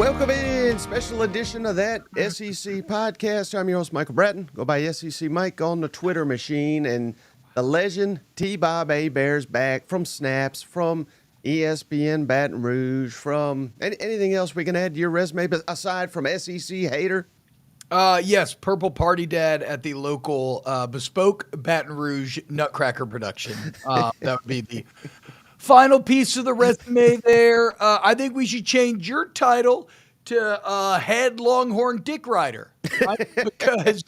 Welcome in, special edition of that SEC podcast. I'm your host, Michael Bratton. Go by SEC Mike on the Twitter machine. And the legend T-Bob Hebert's back from Snaps, from ESPN Baton Rouge, from anything else we can add to your resume, but aside from SEC hater? Yes, Purple Party Dad at the local Bespoke Baton Rouge Nutcracker production. That would be the final piece of the resume there. I think we should change your title to Head Longhorn Dick Rider. Right? Because,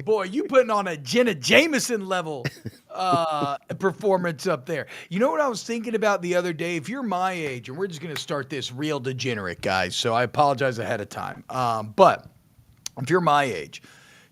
boy, you putting on a Jenna Jameson level performance up there. You know what I was thinking about the other day? If you're my age, and we're just going to start this real degenerate, guys, so I apologize ahead of time. But if you're my age,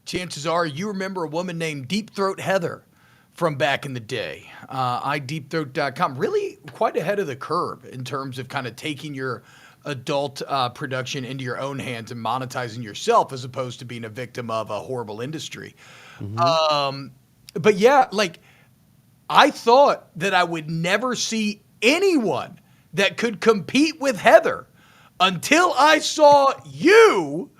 chances are you remember a woman named Deep Throat Heather from back in the day. iDeepthroat.com, really quite ahead of the curve in terms of kind of taking your adult production into your own hands and monetizing yourself as opposed to being a victim of a horrible industry. Mm-hmm. But yeah, like I thought that I would never see anyone that could compete with Heather until I saw you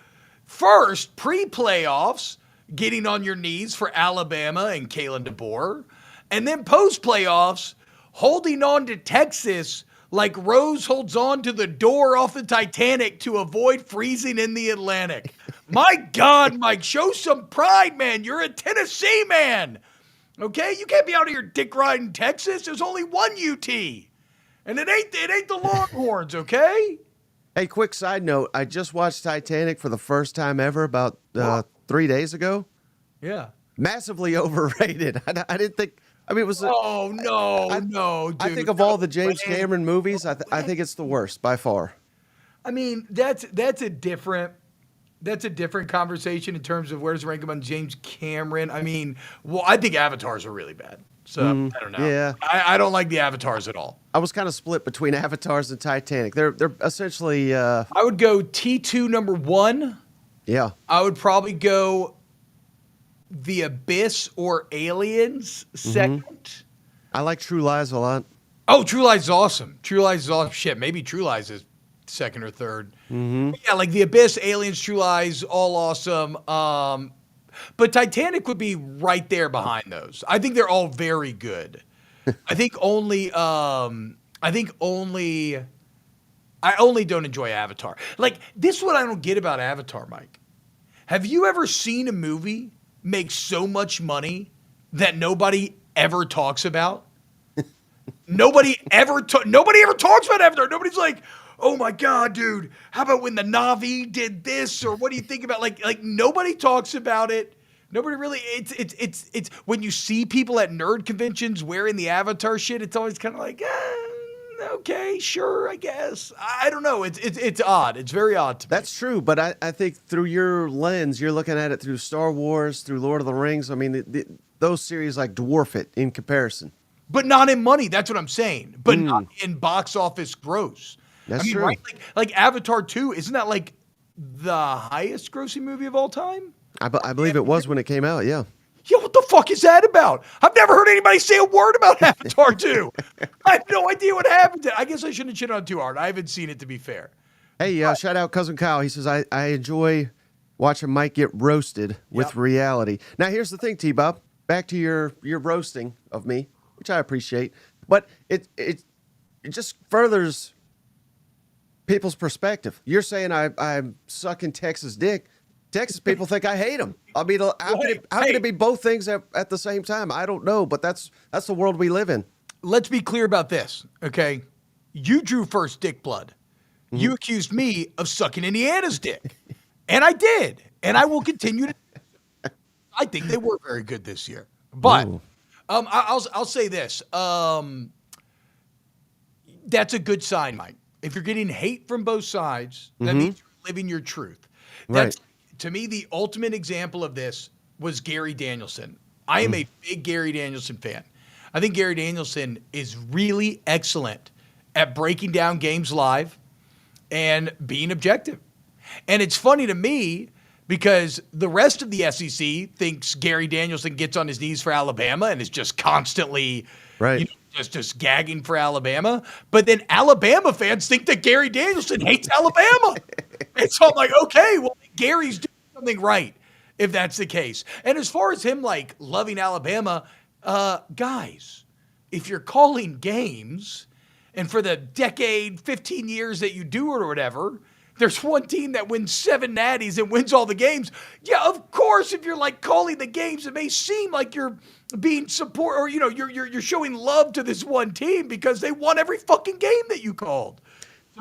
first pre-playoffs getting on your knees for Alabama and Kalen DeBoer, and then post-playoffs holding on to Texas like Rose holds on to the door off the Titanic to avoid freezing in the Atlantic. My God, Mike, show some pride, man. You're a Tennessee man, okay? You can't be out of your dick riding Texas. There's only one UT, and it ain't the Longhorns, okay? Hey, quick side note. I just watched Titanic for the first time ever about 3 days ago. Yeah. Massively overrated. I didn't think. I mean, it was. No, dude. I think of all the James Cameron movies, I think it's the worst by far. I mean, that's a different conversation in terms of where's rank among James Cameron. I mean, well, I think Avatars are really bad. So I don't know. Yeah, I don't like the Avatars at all. I was kind of split between Avatars and Titanic. They're essentially. I would go T2 number 1. Yeah. I would probably go The Abyss or Aliens second. I like True Lies a lot. Oh, True Lies is awesome. True Lies is awesome. Shit, maybe True Lies is second or third. Mm-hmm. Yeah, like The Abyss, Aliens, True Lies, all awesome. But Titanic would be right there behind those. I think they're all very good. I only don't enjoy Avatar. Like, this is what I don't get about Avatar, Mike. Have you ever seen a movie make so much money that nobody ever talks about? Nobody ever talks about Avatar. Nobody's like, oh my God, dude, how about when the Na'vi did this? Or what do you think about, like nobody talks about it. Nobody really, it's when you see people at nerd conventions wearing the Avatar shit, it's always kind of like, okay, sure, I guess. I don't know. It's odd. It's very odd to me. That's true, but I think through your lens, you're looking at it through Star Wars, through Lord of the Rings. I mean, those series like dwarf it in comparison. But not in money. That's what I'm saying. But not in box office gross. That's true. Right? Like Avatar 2, isn't that like the highest grossing movie of all time? I believe it was when it came out, yeah. Yeah, what the fuck is that about? I've never heard anybody say a word about Avatar 2. I have no idea what happened. I guess I shouldn't shit on too hard. I haven't seen it, to be fair. Hey, shout out Cousin Kyle. He says, I enjoy watching Mike get roasted with reality. Now, here's the thing, T-Bob. Back to your roasting of me, which I appreciate. But it just furthers people's perspective. You're saying I'm sucking Texas dick. Texas people think I hate them. I mean, how can it be both things at the same time? I don't know, but that's the world we live in. Let's be clear about this, okay? You drew first dick blood. Mm-hmm. You accused me of sucking Indiana's dick. And I did. And I will continue to. I think they were very good this year. But I'll say this. That's a good sign, Mike. If you're getting hate from both sides, that means you're living your truth. That's to me, the ultimate example of this was Gary Danielson. I am a big Gary Danielson fan. I think Gary Danielson is really excellent at breaking down games live and being objective. And it's funny to me because the rest of the SEC thinks Gary Danielson gets on his knees for Alabama and is just constantly just gagging for Alabama. But then Alabama fans think that Gary Danielson hates Alabama. And so I'm like, okay, well, Gary's doing something right if that's the case. And as far as him like loving Alabama, guys, if you're calling games and for the decade, 15 years that you do it or whatever, there's one team that wins 7 natties and wins all the games. Yeah, of course, if you're like calling the games, it may seem like you're being support or you're showing love to this one team because they won every fucking game that you called.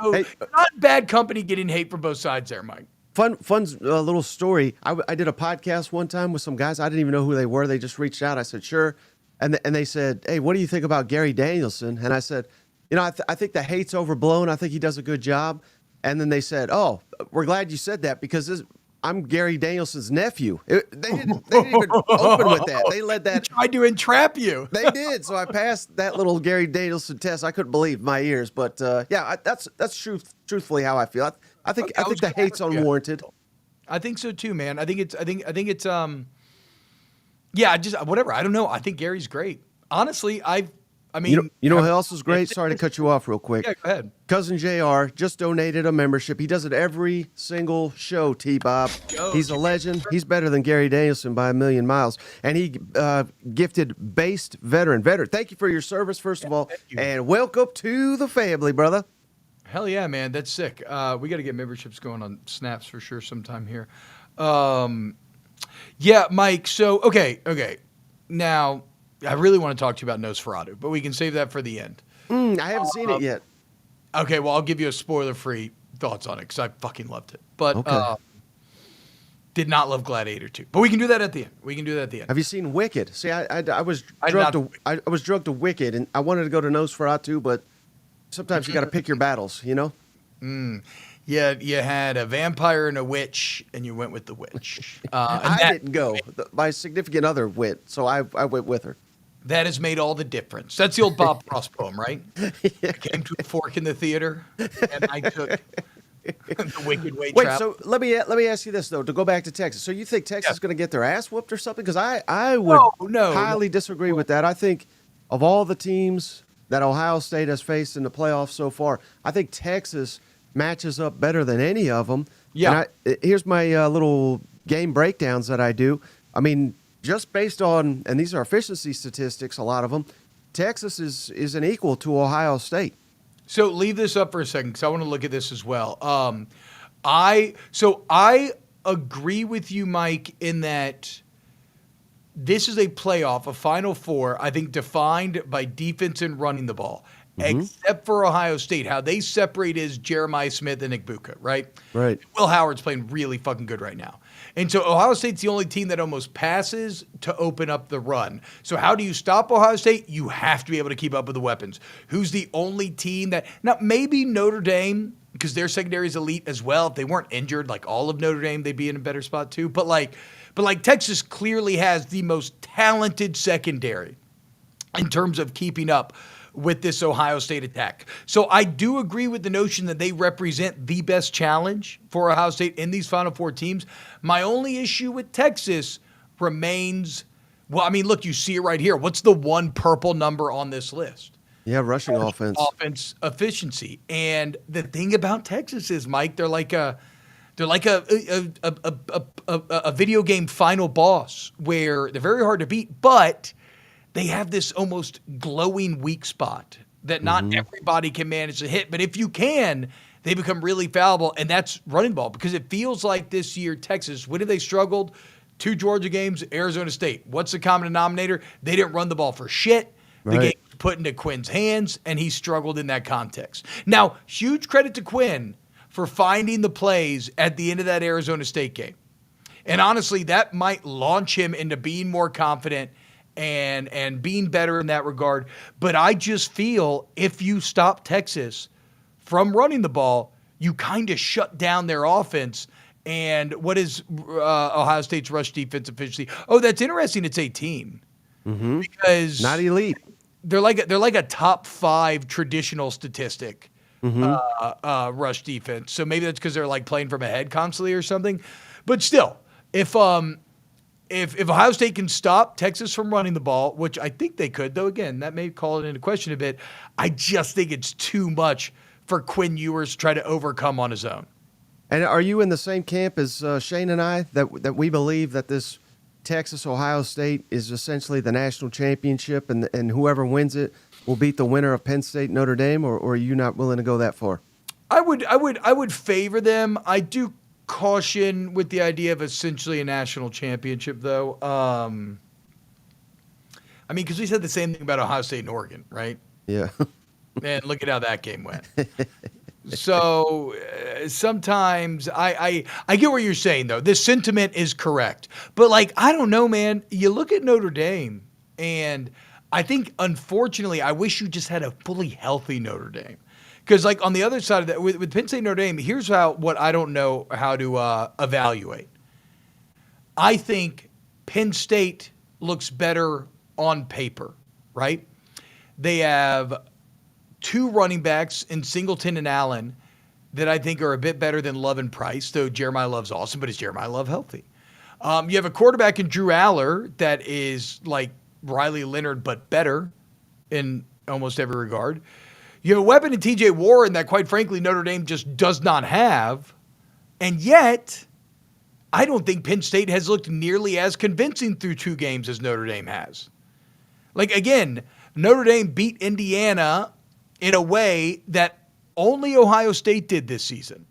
So not bad company getting hate from both sides there, Mike. Fun little story. I did a podcast one time with some guys. I didn't even know who they were. They just reached out. I said, sure. And they said, hey, what do you think about Gary Danielson? And I said, I think the hate's overblown. I think he does a good job. And then they said, oh, we're glad you said that because I'm Gary Danielson's nephew. They didn't even open with that. They let that. They tried to entrap you. They did. So I passed that little Gary Danielson test. I couldn't believe my ears. But that's truthfully how I feel. I think the hate's unwarranted. I think so too, man. I think it's whatever. I don't know. I think Gary's great. Honestly, I mean, you know who else is great? Sorry to cut you off real quick. Yeah, go ahead. Cousin JR just donated a membership. He does it every single show, T-Bob. He's a legend. He's better than Gary Danielson by a million miles. And he gifted Based Veteran. Thank you for your service, first of all. And welcome to the family, brother. Hell yeah, man. That's sick. We got to get memberships going on Snaps for sure sometime here. Yeah, Mike. So, okay. Now, I really want to talk to you about Nosferatu, but we can save that for the end. I haven't seen it yet. Okay, well, I'll give you a spoiler-free thoughts on it because I fucking loved it. But did not love Gladiator 2. But we can do that at the end. Have you seen Wicked? See, I was drugged to Wicked, and I wanted to go to Nosferatu, but sometimes you got to pick your battles, Yeah, you had a vampire and a witch, and you went with the witch. I didn't go. My significant other went, so I went with her. That has made all the difference. That's the old Bob Ross poem, right? I came to a fork in the theater, and I took the Wicked Way Wait, trap. so let me ask you this, though, to go back to Texas. So you think Texas is going to get their ass whooped or something? Because I would highly disagree with that. I think of all the teams that Ohio State has faced in the playoffs so far, I think Texas matches up better than any of them. Yeah. And here's my little game breakdowns that I do. I mean, just based on, and these are efficiency statistics, a lot of them, Texas is an equal to Ohio State. So leave this up for a second because I want to look at this as well. I agree with you, Mike, in that this is a playoff, a Final Four, I think defined by defense and running the ball. Except for Ohio State, how they separate is Jeremiah Smith and Nick Buka, right? Right. Will Howard's playing really fucking good right now. And so Ohio State's the only team that almost passes to open up the run. So how do you stop Ohio State? You have to be able to keep up with the weapons. Who's the only team that – now, maybe Notre Dame, because their secondary is elite as well. If they weren't injured like all of Notre Dame, they'd be in a better spot too. But Texas clearly has the most talented secondary in terms of keeping up with this Ohio State attack. So I do agree with the notion that they represent the best challenge for Ohio State in these Final Four teams. My only issue with Texas remains, well, I mean, look, you see it right here. What's the one purple number on this list? Yeah, rushing offense. Offense efficiency. And the thing about Texas is, Mike, they're like a video game final boss where they're very hard to beat, but they have this almost glowing weak spot that not everybody can manage to hit. But if you can, they become really fallible, and that's running ball. Because it feels like this year, Texas, when have they struggled? 2 Georgia games, Arizona State. What's the common denominator? They didn't run the ball for shit. The game was put into Quinn's hands, and he struggled in that context. Now, huge credit to Quinn for finding the plays at the end of that Arizona State game. And honestly, that might launch him into being more confident and being better in that regard. But I just feel if you stop Texas from running the ball, you kind of shut down their offense. And what is Ohio State's rush defense efficiency? Oh, that's interesting. It's 18 because not elite. They're like a top 5 traditional statistic rush defense. So maybe that's because they're like playing from ahead constantly or something. But still, if if Ohio State can stop Texas from running the ball, which I think they could, though again, that may call it into question a bit, I just think it's too much for Quinn Ewers to try to overcome on his own. And are you in the same camp as Shane and I, that we believe that this Texas-Ohio State is essentially the national championship, and whoever wins it will beat the winner of Penn State Notre Dame, or are you not willing to go that far? I would favor them. I do caution with the idea of essentially a national championship, though. I mean, because we said the same thing about Ohio State and Oregon, right? Yeah. And look at how that game went. So sometimes I get what you're saying, though. This sentiment is correct. But, like, I don't know, man. You look at Notre Dame, and I think, unfortunately, I wish you just had a fully healthy Notre Dame. Because, like, on the other side of that, with Penn State Notre Dame, here's what I don't know how to evaluate. I think Penn State looks better on paper, right? They have 2 running backs in Singleton and Allen that I think are a bit better than Love and Price, though Jeremiah Love's awesome, but is Jeremiah Love healthy? You have a quarterback in Drew Aller that is like Riley Leonard, but better in almost every regard. You have a weapon in TJ Warren that, quite frankly, Notre Dame just does not have. And yet, I don't think Penn State has looked nearly as convincing through 2 games as Notre Dame has. Like, again, Notre Dame beat Indiana in a way that only Ohio State did this season.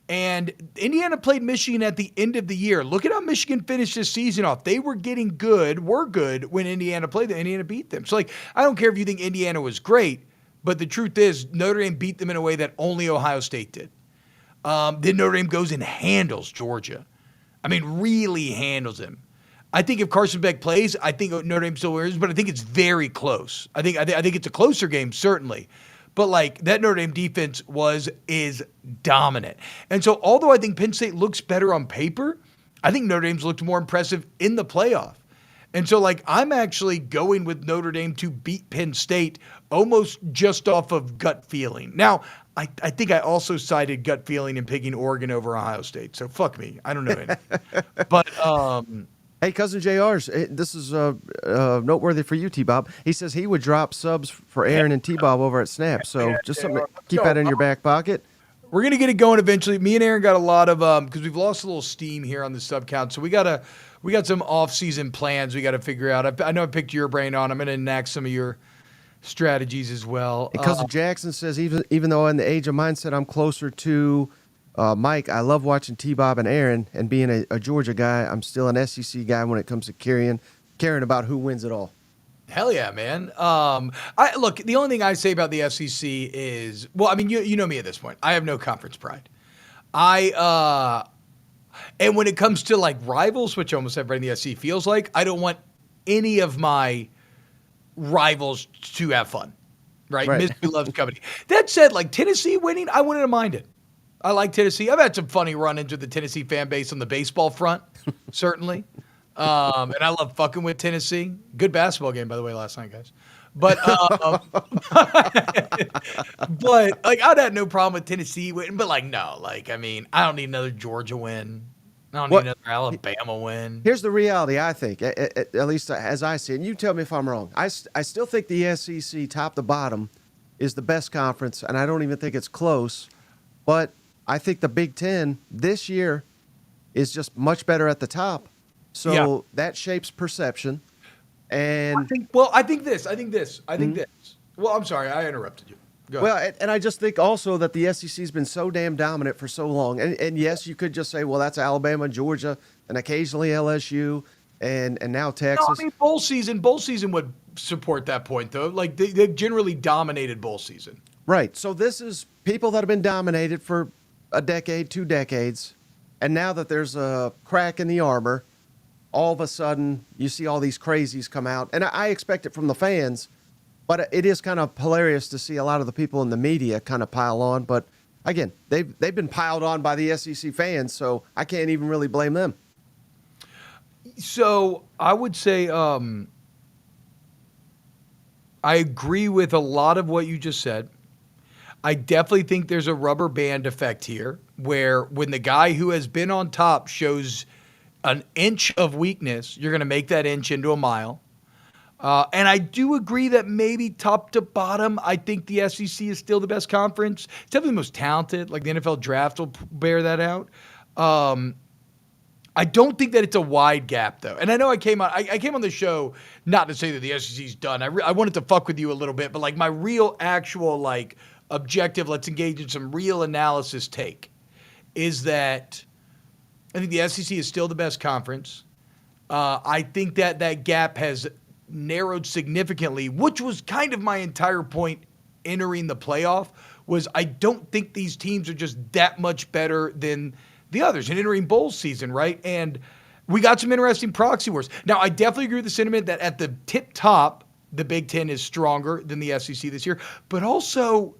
And Indiana played Michigan at the end of the year. Look at how Michigan finished this season off. They were good when Indiana played them. Indiana beat them. So, like, I don't care if you think Indiana was great, but the truth is Notre Dame beat them in a way that only Ohio State did. Then Notre Dame goes and handles Georgia. I mean, really handles them. I think if Carson Beck plays, I think Notre Dame still wins, but I think it's very close. I think it's a closer game, certainly. But, like, that Notre Dame defense is dominant. And so, although I think Penn State looks better on paper, I think Notre Dame's looked more impressive in the playoff. And so, like, I'm actually going with Notre Dame to beat Penn State almost just off of gut feeling. Now, I think I also cited gut feeling in picking Oregon over Ohio State. So, fuck me. I don't know anything. But, hey, Cousin JR's, this is noteworthy for you, T-Bob. He says he would drop subs for Aaron and T-Bob over at Snap. So just something to keep that in your back pocket. We're going to get it going eventually. Me and Aaron got a lot of because we've lost a little steam here on the sub count. So we got some off-season plans we got to figure out. I know I picked your brain on. I'm going to enact some of your strategies as well. And Cousin Jackson says even though in the age of mindset I'm closer to Mike, I love watching T-Bob and Aaron, and being a Georgia guy, I'm still an SEC guy when it comes to caring about who wins it all. Hell yeah, man. Look, the only thing I say about the SEC is, well, I mean, you know me at this point. I have no conference pride. And when it comes to, like, rivals, which almost everybody in the SEC feels like, I don't want any of my rivals to have fun, right? Misery loves company. That said, like, Tennessee winning, I wouldn't have minded. I like Tennessee. I've had some funny run-ins with the Tennessee fan base on the baseball front, certainly. And I love fucking with Tennessee. Good basketball game, by the way, last night, guys. But but like, I'd have no problem with Tennessee winning. But, like, no, like, I mean, I don't need another Georgia win. I don't need another Alabama win. Here's the reality, I think, at least as I see it. And you tell me if I'm wrong. I still think the SEC, top to bottom, is the best conference, and I don't even think it's close. But I think the Big Ten this year is just much better at the top. So that shapes perception. And I think this. Well, I'm sorry, I interrupted you. Go ahead. Well, and I just think also that the SEC's been so damn dominant for so long. And yes, you could just say, well, that's Alabama, Georgia, and occasionally LSU, and now Texas. No, I mean, bowl season would support that point, though. Like, they've generally dominated bowl season. Right. So this is people that have been dominated for a decade, 2 decades, and now that there's a crack in the armor, all of a sudden you see all these crazies come out. And I expect it from the fans, but it is kind of hilarious to see a lot of the people in the media kind of pile on. But again, they've been piled on by the SEC fans, so I can't even really blame them. So I would say I agree with a lot of what you just said. I definitely think there's a rubber band effect here where when the guy who has been on top shows an inch of weakness, you're going to make that inch into a mile. And I do agree that maybe top to bottom, I think the SEC is still the best conference. It's definitely the most talented. Like the NFL draft will bear that out. I don't think that it's a wide gap, though. And I know I came on the show not to say that the SEC's done. I wanted to fuck with you a little bit, but like my real, actual, like objective, let's engage in some real analysis take, is that I think the SEC is still the best conference. I think that gap has narrowed significantly, which was kind of my entire point entering the playoff, was I don't think these teams are just that much better than the others in entering bowl season, right? And we got some interesting proxy wars. Now, I definitely agree with the sentiment that at the tip top, the Big Ten is stronger than the SEC this year, but also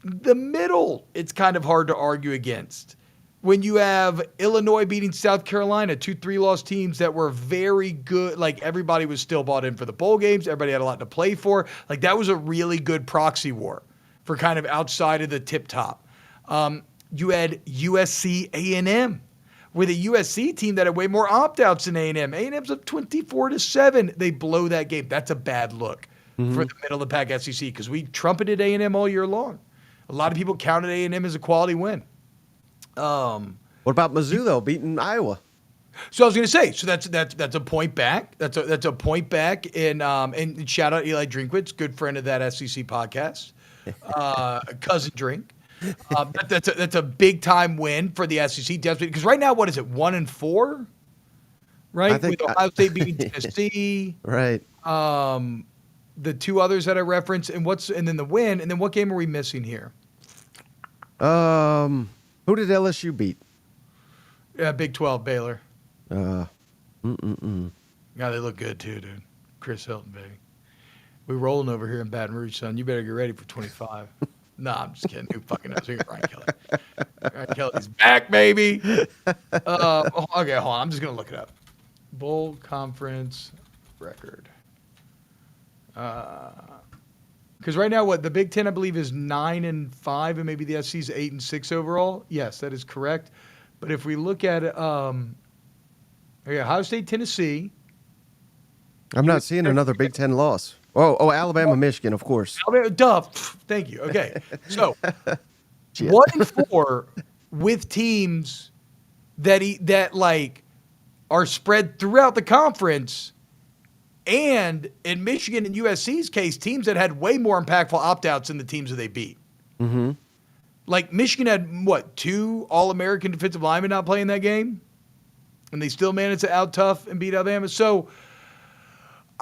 the middle, it's kind of hard to argue against. When you have Illinois beating South Carolina, 2 3-loss teams that were very good, like everybody was still bought in for the bowl games, everybody had a lot to play for. Like that was a really good proxy war for kind of outside of the tip top. You had USC A&M with a USC team that had way more opt-outs than A&M. A&M's up 24-7. They blow that game. That's a bad look for the middle of the pack SEC because we trumpeted A&M all year long. A lot of people counted A&M as a quality win. What about Mizzou though, beating Iowa? So I was going to say, so that's a point back. That's a point back. And shout out Eli Drinkwitz, good friend of that SEC podcast, cousin Drink. That's a big time win for the SEC, because right now, what is it, 1-4, right? I think, with Ohio State beating Tennessee, right? The 2 others that I referenced, and then the win, and then what game are we missing here? Who did LSU beat? Yeah, Big 12 Baylor. Yeah, they look good too, dude. Chris Hilton, baby. We rolling over here in Baton Rouge, son. You better get ready for 25. No, I'm just kidding. Who fucking knows? We got Ryan Kelly. Ryan Kelly's back, baby. Okay, hold on. I'm just going to look it up. Bowl conference record. Because right now, the Big Ten, I believe, is 9-5, and maybe the SEC is 8-6 overall. Yes, that is correct. But if we look at it, Ohio State, Tennessee. I'm not seeing another Big Ten loss. Oh, Alabama, Michigan, of course. Alabama, duh. Thank you. Okay. So 1-4 with teams that like are spread throughout the conference, and in Michigan and USC's case, teams that had way more impactful opt-outs than the teams that they beat. Mm-hmm. Like Michigan had 2 All-American defensive linemen not playing that game, and they still managed to out-tough and beat Alabama. So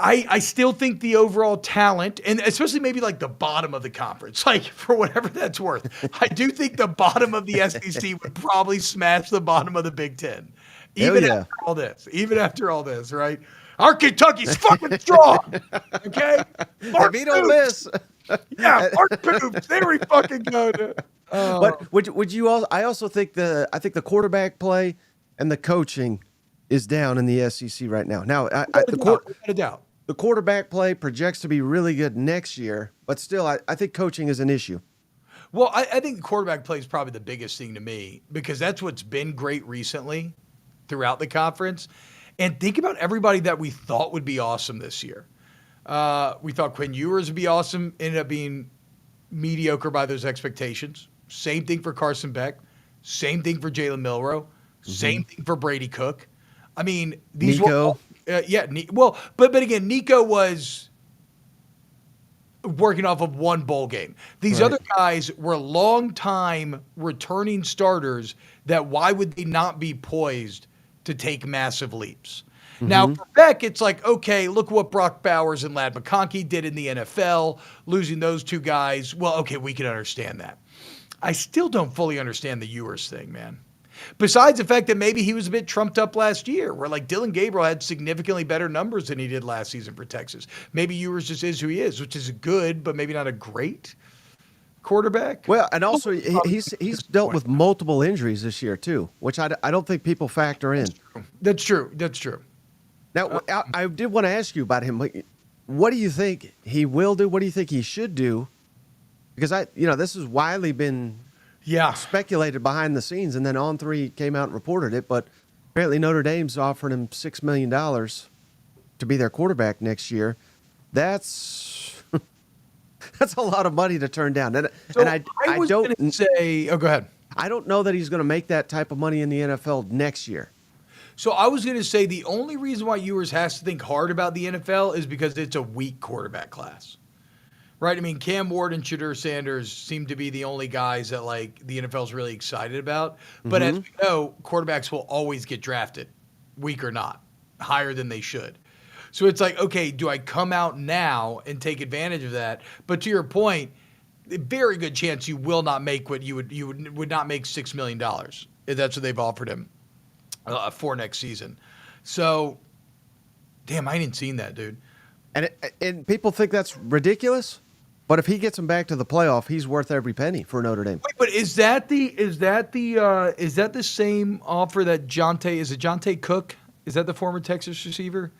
I still think the overall talent, and especially maybe like the bottom of the conference, like for whatever that's worth, I do think the bottom of the SEC would probably smash the bottom of the Big Ten. After all this, right? Our Kentucky's fucking strong. Okay? They beat Ole Miss. Yeah, Mark Poops. There we fucking go. But would you all? I also think the quarterback play and the coaching is down in the SEC right now. Now, without a doubt. The quarterback play projects to be really good next year, but still, I think coaching is an issue. Well, I think the quarterback play is probably the biggest thing to me because that's what's been great recently throughout the conference. And think about everybody that we thought would be awesome this year. We thought Quinn Ewers would be awesome, ended up being mediocre by those expectations. Same thing for Carson Beck. Same thing for Jalen Milroe. Same thing for Brady Cook. I mean, these Nico. But again, Nico was working off of one bowl game. These other guys were long-time returning starters that why would they not be poised to take massive leaps? Now, for Beck, it's like, okay, look what Brock Bowers and Ladd McConkey did in the NFL, losing those 2 guys. Well, okay, we can understand that. I still don't fully understand the Ewers thing, man. Besides the fact that maybe he was a bit trumped up last year, where like Dylan Gabriel had significantly better numbers than he did last season for Texas. Maybe Ewers just is who he is, which is a good, but maybe not a great quarterback. Well, and also he's dealt with multiple injuries this year too, which I don't think people factor in. That's true. Now, I did want to ask you about him. What do you think he will do? What do you think he should do? Because this has widely been speculated behind the scenes, and then On3 came out and reported it. But apparently Notre Dame's offering him $6 million to be their quarterback next year. That's a lot of money to turn down. And I was don't gonna say. Oh, go ahead. I don't know that he's going to make that type of money in the NFL next year. So I was going to say the only reason why Ewers has to think hard about the NFL is because it's a weak quarterback class, right? I mean, Cam Ward and Shadur Sanders seem to be the only guys that like the NFL is really excited about. But as we know, quarterbacks will always get drafted, weak or not, higher than they should. So it's like, okay, do I come out now and take advantage of that? But to your point, a very good chance you will not make what you would not make $6 million if that's what they've offered him for next season. So, damn, I ain't seen that, dude. And people think that's ridiculous, but if he gets him back to the playoff, he's worth every penny for Notre Dame. Wait, but is that the same offer that Jonte Cook? Is that the former Texas receiver?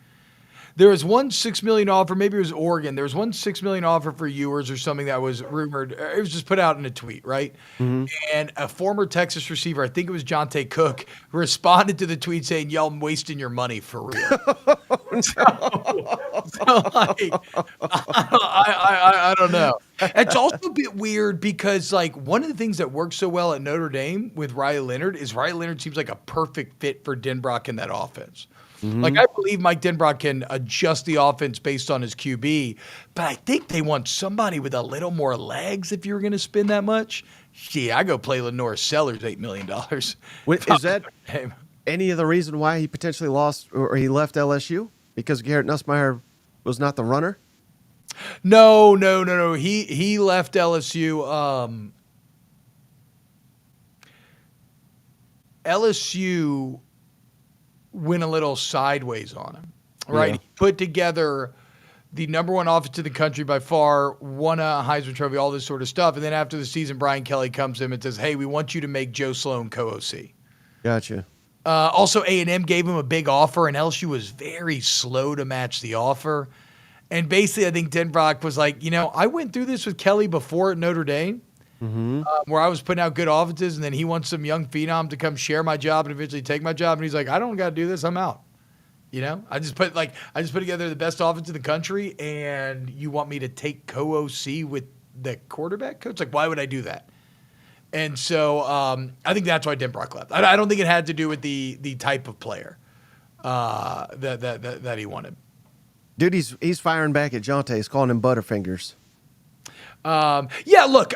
There was one $6 million offer, maybe it was Oregon. There was one $6 million offer for Ewers or something that was rumored. It was just put out in a tweet, right? Mm-hmm. And a former Texas receiver, I think it was Jonte Cook, responded to the tweet saying, "Y'all wasting your money for real." I don't know. It's also a bit weird because like one of the things that works so well at Notre Dame with Riley Leonard is Riley Leonard seems like a perfect fit for Denbrock in that offense. Mm-hmm. Like, I believe Mike Denbrock can adjust the offense based on his QB, but I think they want somebody with a little more legs if you were going to spend that much. Yeah, I go play Lenore Sellers $8 million. Is that any of the reason why he potentially lost or he left LSU? Because Garrett Nussmeier was not the runner? No. He left LSU. LSU went a little sideways on him, right? Yeah. He put together the number one offense in the country by far, won a Heisman Trophy, all this sort of stuff. And then after the season, Brian Kelly comes to him and says, "Hey, we want you to make Joe Sloan co-OC." Gotcha. Also, A&M gave him a big offer, and LSU was very slow to match the offer. And basically, I think Denbrock was like, I went through this with Kelly before at Notre Dame, where I was putting out good offenses, and then he wants some young phenom to come share my job and eventually take my job. And he's like, "I don't got to do this. I'm out." I just put together the best offense in the country, and you want me to take co-OC with the quarterback coach? Like, why would I do that? And so I think that's why Denbrock left. I don't think it had to do with the type of player that he wanted. Dude, he's firing back at Jonte. He's calling him Butterfingers. Yeah, look,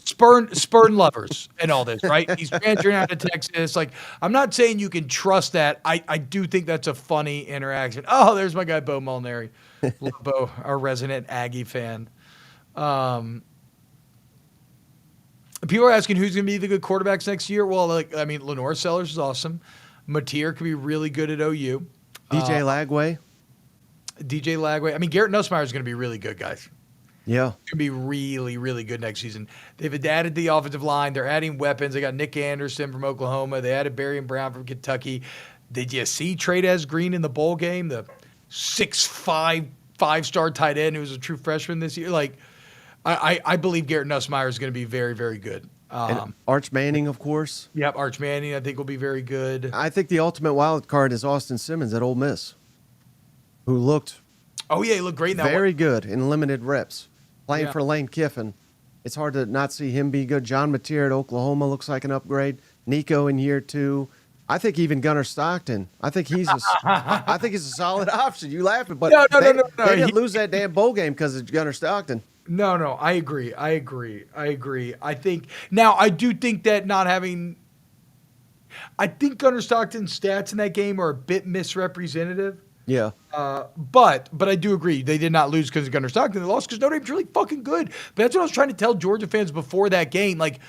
spurn lovers and all this, right? He's transferring out of Texas. Like, I'm not saying you can trust that. I do think that's a funny interaction. Oh, there's my guy, Bo Molinari. Bo, our resident Aggie fan. People are asking who's going to be the good quarterbacks next year. Well, Lenore Sellers is awesome. Mateer could be really good at OU. DJ Lagway. Garrett Nussmeier is going to be really good, guys. Yeah. It's going to be really, really good next season. They've added the offensive line. They're adding weapons. They got Nick Anderson from Oklahoma. They added Barry and Brown from Kentucky. Did you see Trey'Dez Green in the bowl game? The 6'5", 5-star tight end who was a true freshman this year. Like, I believe Garrett Nussmeier is going to be very, very good. And Arch Manning, of course. Yep, Arch Manning I think will be very good. I think the ultimate wild card is Austin Simmons at Ole Miss, who looked he looked great in that very good in limited reps. Playing for Lane Kiffin. It's hard to not see him be good. John Mateer at Oklahoma looks like an upgrade. Nico in year 2. I think even Gunnar Stockton. I think he's a solid option. You laughing, but they didn't lose that damn bowl game because of Gunnar Stockton. No, I agree. I think now I do think that not having. I think Gunnar Stockton's stats in that game are a bit misrepresentative. Yeah. But I do agree. They did not lose because of Gunnar Stockton. They lost because Notre Dame's really fucking good. But that's what I was trying to tell Georgia fans before that game. Like,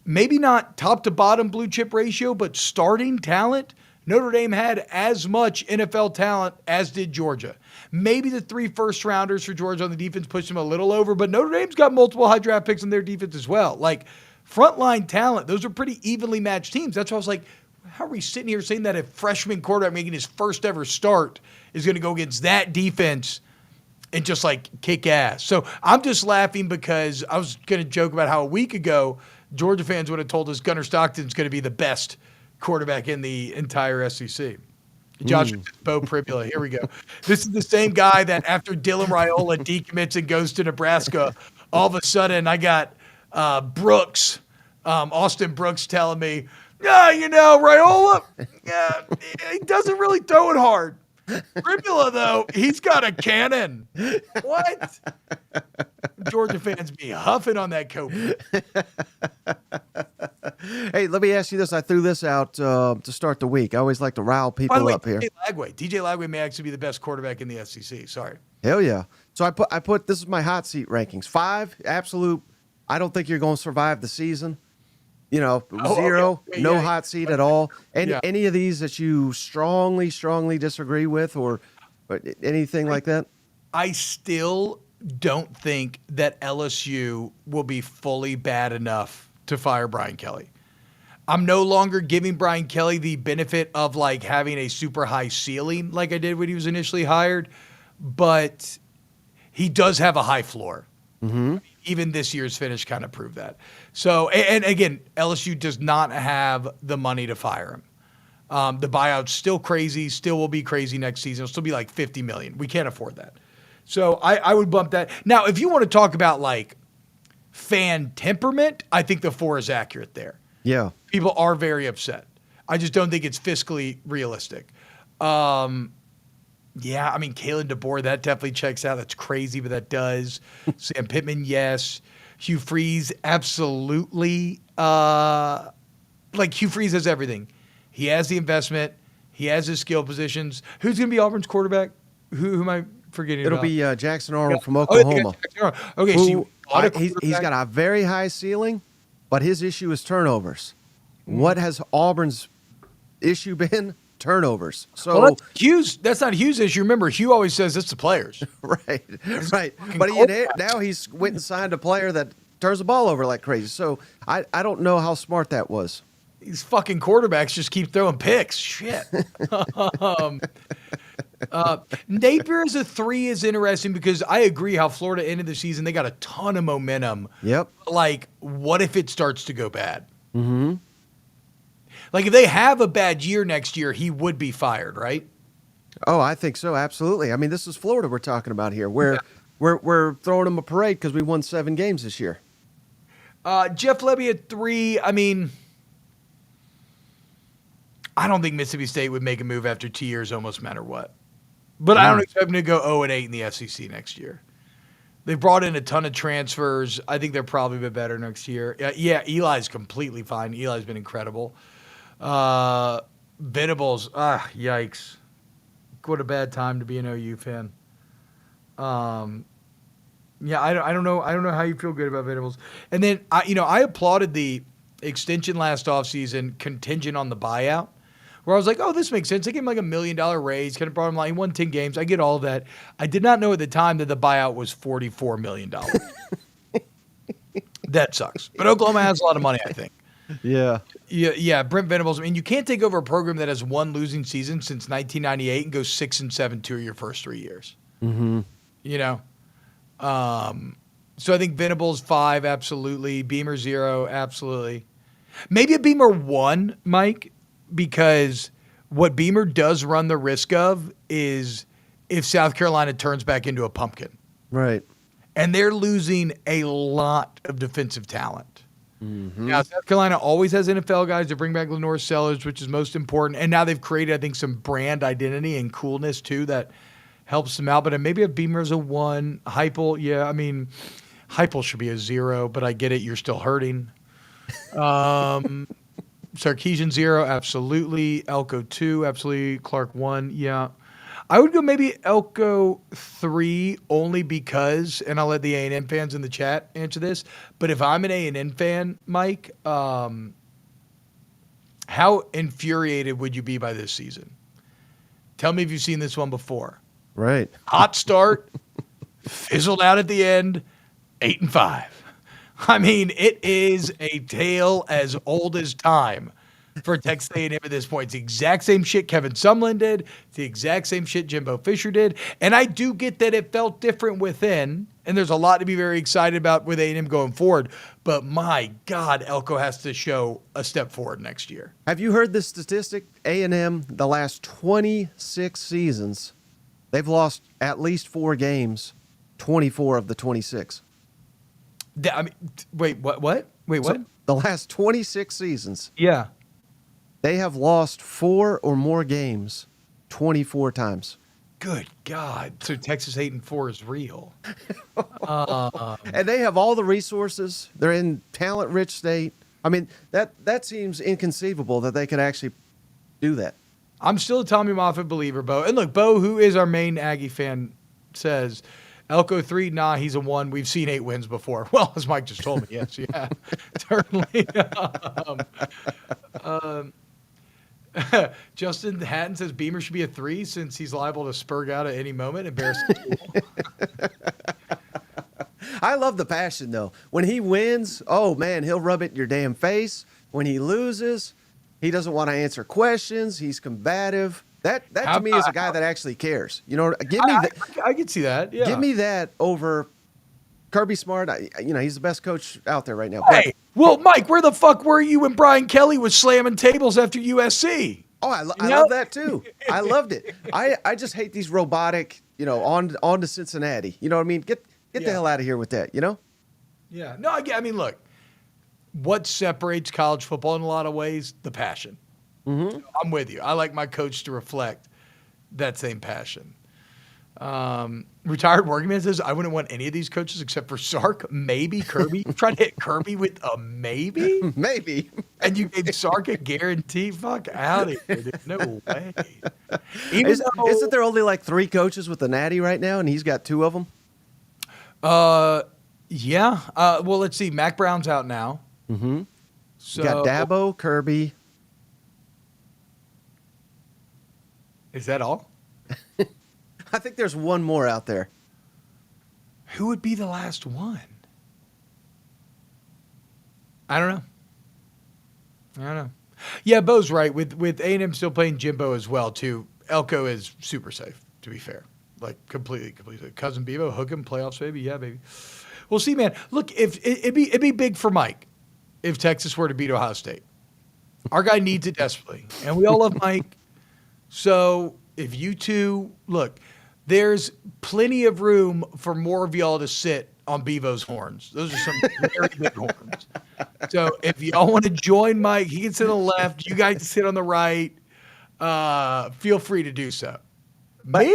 maybe not top to bottom blue chip ratio, but starting talent. Notre Dame had as much NFL talent as did Georgia. Maybe the 3 first-rounders for Georgia on the defense pushed them a little over, but Notre Dame's got multiple high draft picks on their defense as well. Like, frontline talent, those are pretty evenly matched teams. That's why I was like, how are we sitting here saying that a freshman quarterback making his first ever start is going to go against that defense and just like kick ass? So I'm just laughing because I was going to joke about how a week ago Georgia fans would have told us Gunnar Stockton's going to be the best quarterback in the entire SEC. Josh Bo Pribula. Here we go. This is the same guy that after Dylan Raiola decommits and goes to Nebraska, all of a sudden I got Brooks, Austin Brooks telling me, yeah, Raiola, yeah, he doesn't really throw it hard. Pribula, though, he's got a cannon. What? Georgia fans be huffing on that Kobe. Hey, let me ask you this. I threw this out to start the week. I always like to rile people By the way, up here. DJ Lagway may actually be the best quarterback in the SEC. Sorry. Hell yeah. So I put this is my hot seat rankings. 5, absolute. I don't think you're going to survive the season. 0, okay. no hot seat at all. Yeah. Any of these that you strongly disagree with or anything like that? I still don't think that LSU will be fully bad enough to fire Brian Kelly. I'm no longer giving Brian Kelly the benefit of like having a super high ceiling like I did when he was initially hired, but he does have a high floor. Mm-hmm. Even this year's finish kind of proved that. So, and again, LSU does not have the money to fire him. The buyout's still crazy, still will be crazy next season. It'll still be like $50 million. We can't afford that. So I would bump that. Now, if you want to talk about like fan temperament, I think the 4 is accurate there. Yeah. People are very upset. I just don't think it's fiscally realistic. Yeah, I mean, Kalen DeBoer, that definitely checks out. That's crazy, but that does. Sam Pittman, yes. Hugh Freeze, absolutely. Hugh Freeze has everything. He has the investment. He has his skill positions. Who's going to be Auburn's quarterback? Who am I forgetting It'll about? be Jackson Arnold from Oklahoma. Okay, so he's got a very high ceiling, but his issue is turnovers. What has Auburn's issue been? Turnovers. So well, that's not Hugh's issue. Remember, Hugh always says it's the players. Right. But now he's went and signed a player that turns the ball over like crazy. So I don't know how smart that was. These fucking quarterbacks just keep throwing picks. Shit. Napier as a 3 is interesting because I agree how Florida ended the season. They got a ton of momentum. Yep. Like, what if it starts to go bad? Mm-hmm. Like, if they have a bad year next year, he would be fired, right? Oh, I think so. Absolutely. I mean, this is Florida we're talking about here. We're throwing them a parade because we won 7 games this year. Jeff Lebby at 3. I mean, I don't think Mississippi State would make a move after 2 years almost no matter what. But I don't expect them to go 0-8 in the SEC next year. They brought in a ton of transfers. I think they're probably a bit better next year. Yeah, Eli's completely fine. Eli's been incredible. Venables, yikes. What a bad time to be an OU fan. Yeah, I don't know how you feel good about Venables. And then, I applauded the extension last offseason contingent on the buyout, where I was like, oh, this makes sense. They gave him like $1 million raise, kind of brought him like, he won 10 games. I get all of that. I did not know at the time that the buyout was $44 million. That sucks. But Oklahoma has a lot of money, I think. Yeah. Yeah, Brent Venables. I mean, you can't take over a program that has one losing season since 1998 and go 6-7 2 of your first 3 years. Mm-hmm. So I think Venables 5, absolutely. Beamer 0, absolutely. Maybe a Beamer 1, Mike, because what Beamer does run the risk of is if South Carolina turns back into a pumpkin. Right. And they're losing a lot of defensive talent. Mm-hmm. Now, South Carolina always has NFL guys to bring back Lenore Sellers, which is most important. And now they've created, I think, some brand identity and coolness, too, that helps them out. But maybe a Beamer is a 1. Heupel, yeah, I mean, Heupel should be a 0, but I get it. You're still hurting. Sarkisian 0, absolutely. Elko 2, absolutely. Clark 1, yeah. I would go maybe Elko 3 only because, and I'll let the A&M fans in the chat answer this, but if I'm an A&M fan, Mike, how infuriated would you be by this season? Tell me if you've seen this one before. Right. Hot start, fizzled out at the end, 8-5. I mean, it is a tale as old as time for Texas A&M at this point. It's the exact same shit Kevin Sumlin did. It's the exact same shit Jimbo Fisher did. And I do get that it felt different within, and there's a lot to be very excited about with A&M going forward. But my God, Elko has to show a step forward next year. Have you heard this statistic? A&M, the last 26 seasons, they've lost at least 4 games, 24 of the 26. I mean, wait, what? Wait, what? So the last 26 seasons, Yeah. they have lost 4 or more games 24 times. Good God. So Texas 8-4 is real. And they have all the resources. They're in talent-rich state. I mean, that seems inconceivable that they could actually do that. I'm still a Tommy Moffitt believer, Bo. And look, Bo, who is our main Aggie fan, says, Elko 3, nah, he's a 1. We've seen 8 wins before. Well, as Mike just told me, yes, yeah, certainly. Justin Hatton says Beamer should be a 3 since he's liable to spurg out at any moment. Embarrassing. I love the passion, though. When he wins, oh, man, he'll rub it in your damn face. When he loses, he doesn't want to answer questions. He's combative. That to me is a guy that actually cares. You know, I can see that. Yeah. Give me that over Kirby Smart. He's the best coach out there right now. Hey, well, Mike, where the fuck were you when Brian Kelly was slamming tables after USC? Oh, I love that too. I loved it. I just hate these robotic, on to Cincinnati. You know what I mean? Get the hell out of here with that, Yeah. No, I mean, look, what separates college football in a lot of ways? The passion. Mm-hmm. I'm with you. I like my coach to reflect that same passion. Retired workingman says, I wouldn't want any of these coaches except for Sark, maybe Kirby. Try to hit Kirby with a maybe? Maybe. And you gave Sark a guarantee? Fuck out of here, dude. No way. Isn't there only like 3 coaches with the natty right now, and he's got 2 of them? Yeah. Well, let's see. Mac Brown's out now. Mm-hmm. So you got Dabo, Kirby. Is that all? I think there's one more out there. Who would be the last one? I don't know. Yeah, Bo's right. With A&M still playing Jimbo as well, too. Elko is super safe, to be fair. Like, completely. Cousin Bevo, hook him, playoffs, baby. Yeah, baby. We'll see, man. Look, if it'd be big for Mike if Texas were to beat Ohio State. Our guy needs it desperately. And we all love Mike. So if you two, look, there's plenty of room for more of y'all to sit on Bevo's horns. Those are some very big horns. So if y'all want to join Mike, he can sit on the left. You guys can sit on the right. Feel free to do so. But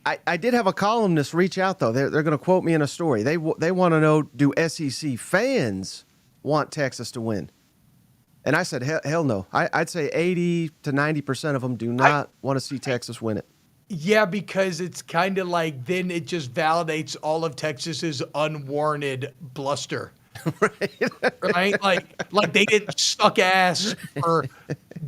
I did have a columnist reach out, though. They're going to quote me in a story. They want to know, do SEC fans want Texas to win? And I said, hell no. I'd say 80 to 90% of them do not want to see Texas win it. Yeah, because it's kind of like then it just validates all of Texas's unwarranted bluster. Right? Like they didn't suck ass for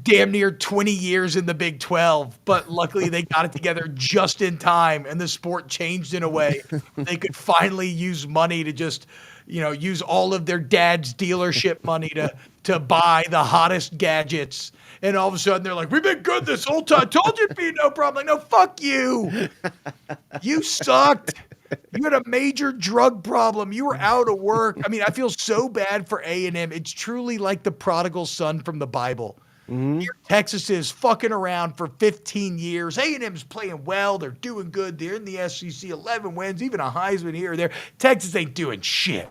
damn near 20 years in the Big 12, but luckily they got it together just in time and the sport changed in a way they could finally use money to just, use all of their dad's dealership money to buy the hottest gadgets. And all of a sudden they're like, we've been good this whole time. Told you it'd be no problem. Like, no, fuck you. You sucked. You had a major drug problem. You were out of work. I mean, I feel so bad for A&M. It's truly like the prodigal son from the Bible. Mm-hmm. Here, Texas is fucking around for 15 years. A&M's playing well. They're doing good. They're in the SEC, 11 wins, even a Heisman here or there. Texas ain't doing shit.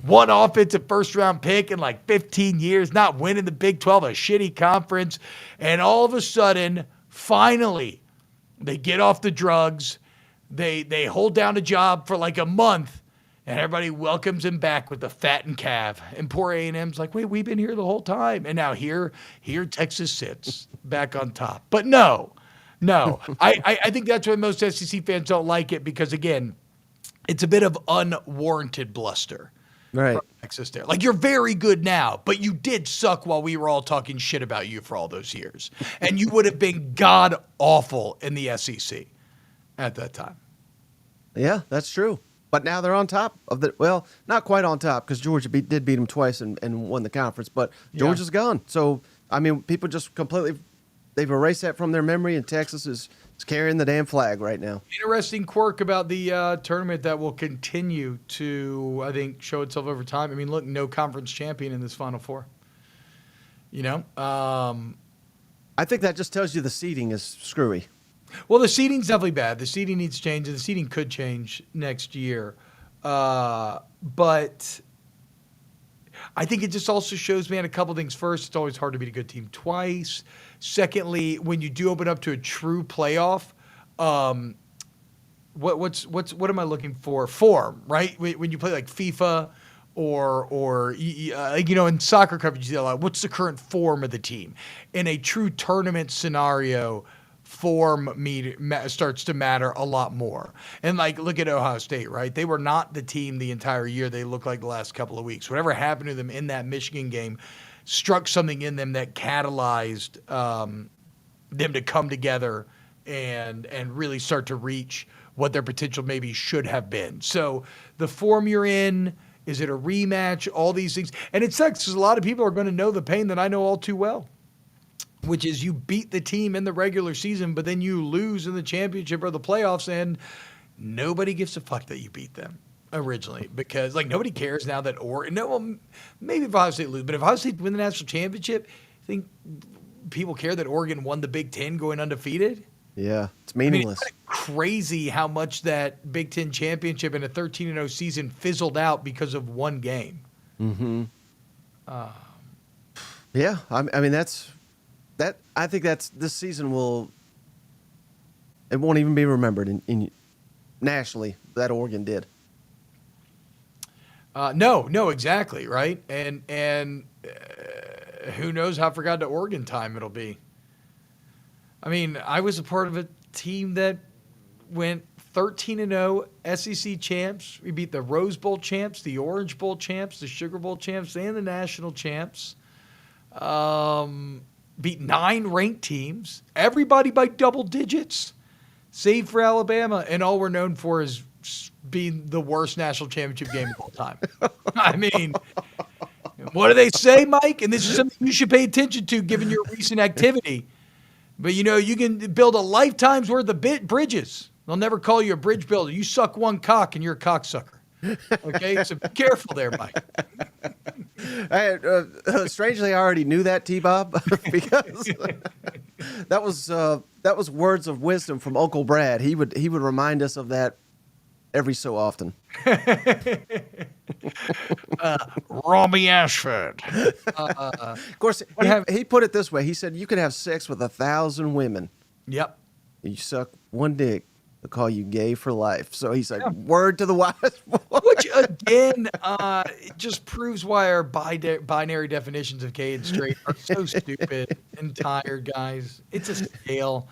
One offensive first-round pick in like 15 years, not winning the Big 12, a shitty conference. And all of a sudden, finally, they get off the drugs. They hold down a job for like a month, and everybody welcomes him back with the fattened calf. And poor A&M's like, wait, we've been here the whole time. And now here Texas sits back on top. But no. I think that's why most SEC fans don't like it because, again, it's a bit of unwarranted bluster. Right. Texas there. Like, you're very good now, but you did suck while we were all talking shit about you for all those years. And you would have been god-awful in the SEC at that time. Yeah, that's true. But now they're on top of not quite on top because Georgia did beat them twice and won the conference, but Georgia's gone. So I mean, people just completely, they've erased that from their memory, and Texas is carrying the damn flag right now. Interesting quirk about the tournament that will continue to, I think, show itself over time. I mean, look, no conference champion in this Final Four. You know? I think that just tells you the seeding is screwy. Well, the seeding's definitely bad. The seeding needs change, and the seeding could change next year. But I think it just also shows, man, a couple things. First, it's always hard to beat a good team twice. Secondly, when you do open up to a true playoff, what am I looking for? Form, right? When you play like FIFA or in soccer coverage, you see a lot. What's the current form of the team? In a true tournament scenario, form starts to matter a lot more. And like, look at Ohio State, right? They were not the team the entire year. They looked like the last couple of weeks. Whatever happened to them in that Michigan game struck something in them that catalyzed them to come together and really start to reach what their potential maybe should have been. So the form you're in, is it a rematch? All these things. And it sucks because a lot of people are going to know the pain that I know all too well, which is you beat the team in the regular season, but then you lose in the championship or the playoffs, and nobody gives a fuck that you beat them originally, because like nobody cares now that maybe if Ohio State lose, but if Ohio State win the national championship, I think people care that Oregon won the Big Ten going undefeated. Yeah, it's meaningless. I mean, it's crazy how much that Big Ten championship in a 13-0 season fizzled out because of one game. Mm-hmm. Yeah, I mean that's. I think this season it won't even be remembered in nationally that Oregon did. No, exactly, right? And who knows how forgotten to Oregon time it'll be. I mean, I was a part of a team that went 13-0 SEC champs. We beat the Rose Bowl champs, the Orange Bowl champs, the Sugar Bowl champs, and the national champs. Beat 9 ranked teams, everybody by double digits, save for Alabama, and all we're known for is being the worst national championship game of all time. I mean, what do they say, Mike? And this is something you should pay attention to given your recent activity. But, you can build a lifetime's worth of bridges. They'll never call you a bridge builder. You suck one cock and you're a cocksucker. Okay, so be careful there, Mike. Strangely, I already knew that, T-Bob, because that was words of wisdom from Uncle Brad. He would remind us of that every so often. Robbie Ashford. Of course, he put it this way. He said, you could have sex with 1,000 women. Yep. You suck one dick, they'll call you gay for life. So he's like, word to the wise boy. Which, again, it just proves why our binary definitions of gay and straight are so stupid and tired, guys. It's a scale.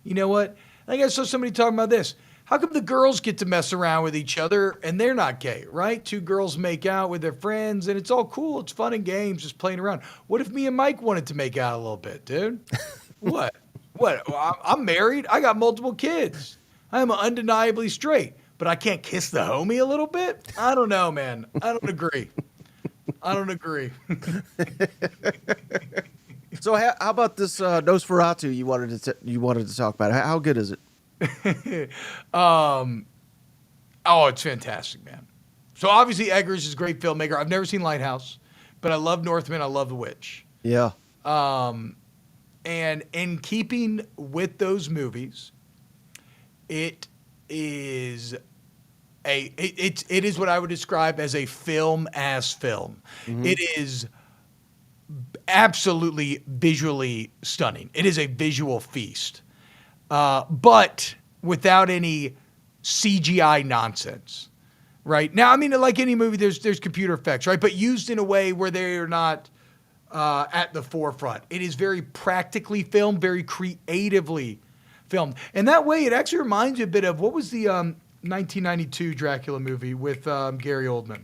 You know what? I think I saw somebody talking about this. How come the girls get to mess around with each other and they're not gay, right? 2 girls make out with their friends and it's all cool. It's fun and games, just playing around. What if me and Mike wanted to make out a little bit, dude? What? I'm married. I got multiple kids. I'm undeniably straight, but I can't kiss the homie a little bit? I don't know, man. I don't agree. So how about this Nosferatu you wanted to talk about? How good is it? It's fantastic, man. So obviously Eggers is a great filmmaker. I've never seen Lighthouse, but I love Northman. I love The Witch. Yeah. And in keeping with those movies, it is what I would describe as a film-ass film. Mm-hmm. It is absolutely visually stunning. It is a visual feast. But without any CGI nonsense, right? Now, I mean, like any movie, there's computer effects, right? But used in a way where they are not at the forefront. It is very practically filmed, very creatively filmed. And that way, it actually reminds you a bit of, what was the 1992 Dracula movie with Gary Oldman?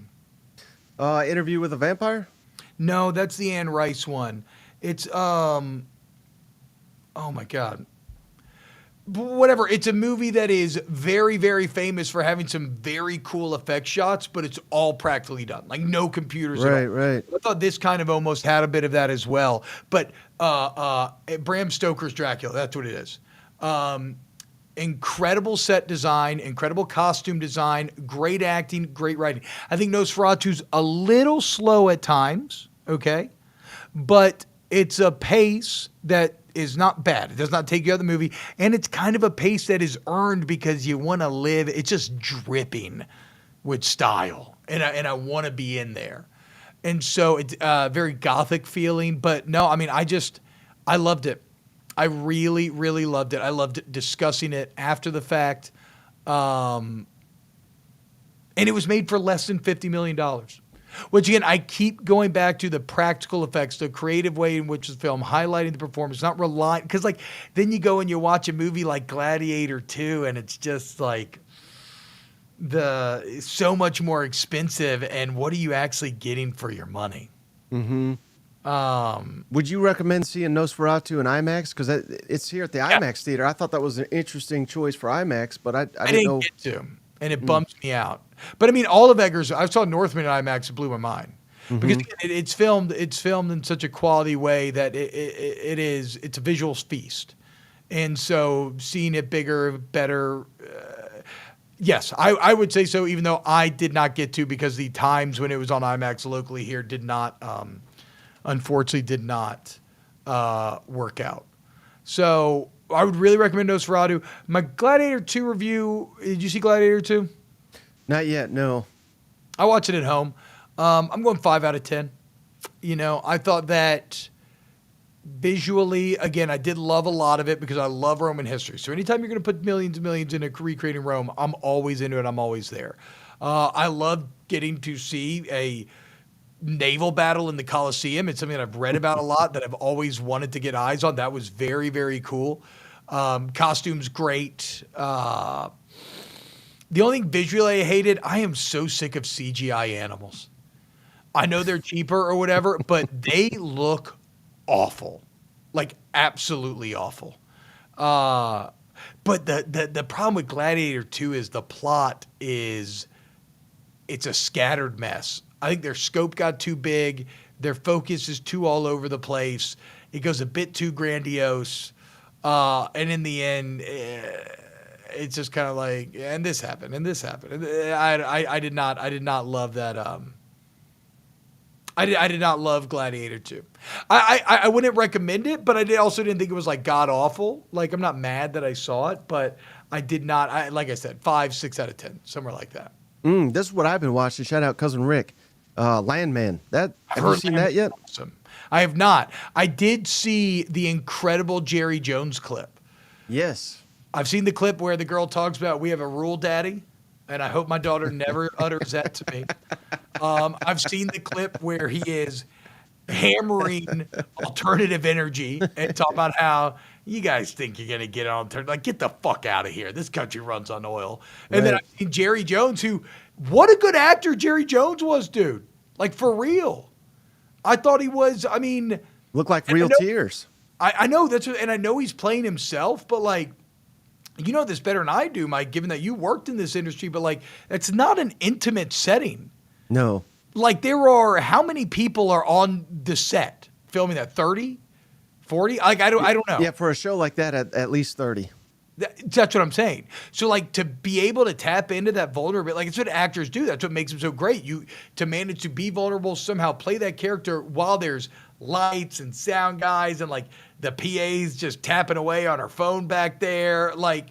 Interview with a Vampire? No, that's the Anne Rice one. It's, oh my God. whatever. It's a movie that is very, very famous for having some very cool effect shots, but it's all practically done. Like no computers at all. Right. I thought this kind of almost had a bit of that as well. But Bram Stoker's Dracula, that's what it is. Incredible set design, incredible costume design, great acting, great writing. I think Nosferatu's a little slow at times, okay? But it's a pace that is not bad. It does not take you out of the movie. And it's kind of a pace that is earned because you want to live. It's just dripping with style. And I want to be in there. And so it's very gothic feeling. But no, I mean, I loved it. I really, really loved it. I loved discussing it after the fact. And it was made for less than $50 million. Which, again, I keep going back to the practical effects, the creative way in which the film highlighting the performance, not relying. Because, like, then you go and you watch a movie like Gladiator 2, and it's just like so much more expensive. And what are you actually getting for your money? Mm-hmm. Would you recommend seeing Nosferatu in IMAX? Because it's here at the IMAX theater. I thought that was an interesting choice for IMAX, but I didn't know. Get to, and it bumps me out. But I mean, all of Eggers. I saw Northman in IMAX. It blew my mind because it's filmed in such a quality way that it's a visual feast, and so seeing it bigger, better. Yes, I would say so. Even though I did not get to because the times when it was on IMAX locally here did not. Unfortunately did not work out. So I would really recommend Nosferatu. My Gladiator 2 review, did you see Gladiator 2? Not yet, no. I watched it at home. I'm going 5 out of 10. You know, I thought that visually, again, I did love a lot of it because I love Roman history. So anytime you're going to put millions and millions into recreating Rome, I'm always into it. I'm always there. I love getting to see a naval battle in the Colosseum. It's something that I've read about a lot that I've always wanted to get eyes on. That was very, very cool. Costumes, great. The only thing visually I hated, I am so sick of CGI animals. I know they're cheaper or whatever, but they look awful. Like absolutely awful. But the problem with Gladiator 2 is the plot is it's a scattered mess. I think their scope got too big. Their focus is too all over the place. It goes a bit too grandiose. And in the end, it's just kind of like, and this happened, and this happened. I did not love that. I did not love Gladiator 2. I wouldn't recommend it, but I also didn't think it was like god awful. Like I'm not mad that I saw it, but I did not. Like I said, 5, 6 out of 10, somewhere like that. This is what I've been watching. Shout out Cousin Rick. Landman. Have you seen that yet? Awesome. I have not. I did see the incredible Jerry Jones clip. Yes. I've seen the clip where the girl talks about we have a rule daddy, and I hope my daughter never utters that to me. I've seen the clip where he is hammering alternative energy and talking about how you guys think you're going to get on turn. Like, get the fuck out of here. This country runs on oil. And then I've seen Jerry Jones, who, what a good actor Jerry Jones was, dude. Like, for real. I thought he was, I mean. Looked like real tears. I know that's what, and I know he's playing himself, but like, you know this better than I do, Mike, given that you worked in this industry, but like, it's not an intimate setting. No. Like, there are, how many people are on the set filming that? 30? 40? Like, I don't know. Yeah, for a show like that, at least 30. That's what I'm saying. So, like, to be able to tap into that vulnerability, like, it's what actors do. That's what makes them so great. To manage to be vulnerable, somehow play that character while there's lights and sound guys and, like, the PA's just tapping away on her phone back there. Like,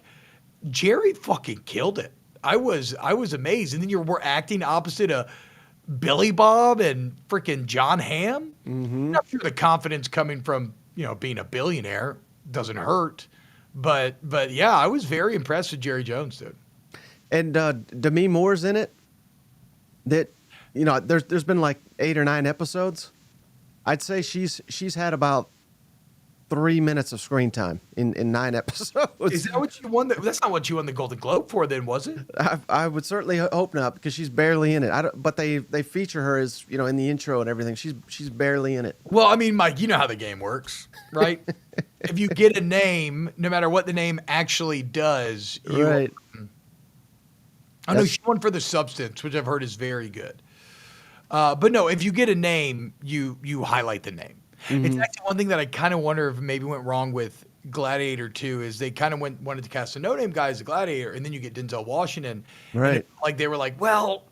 Jerry fucking killed it. I was amazed. And then we're acting opposite a Billy Bob and freaking John Hamm. I'm not sure the confidence coming from, being a billionaire doesn't hurt. But yeah, I was very impressed with Jerry Jones, dude. And Demi Moore's in it. That there's been like 8 or 9 episodes. I'd say she's had about 3 minutes of screen time in 9 episodes. Is that what you won? That's not what you won the Golden Globe for, then, was it? I would certainly hope not, because she's barely in it. But they feature her as in the intro and everything. She's barely in it. Well, I mean, Mike, you know how the game works, right? if you get a name, no matter what the name actually does, you. Right. I know she won for The Substance, which I've heard is very good. But no, if you get a name, you highlight the name. It's actually one thing that I kind of wonder if maybe went wrong with Gladiator 2 is they kind of wanted to cast a no-name guy as a Gladiator, and then you get Denzel Washington. Right. And like they were like, well,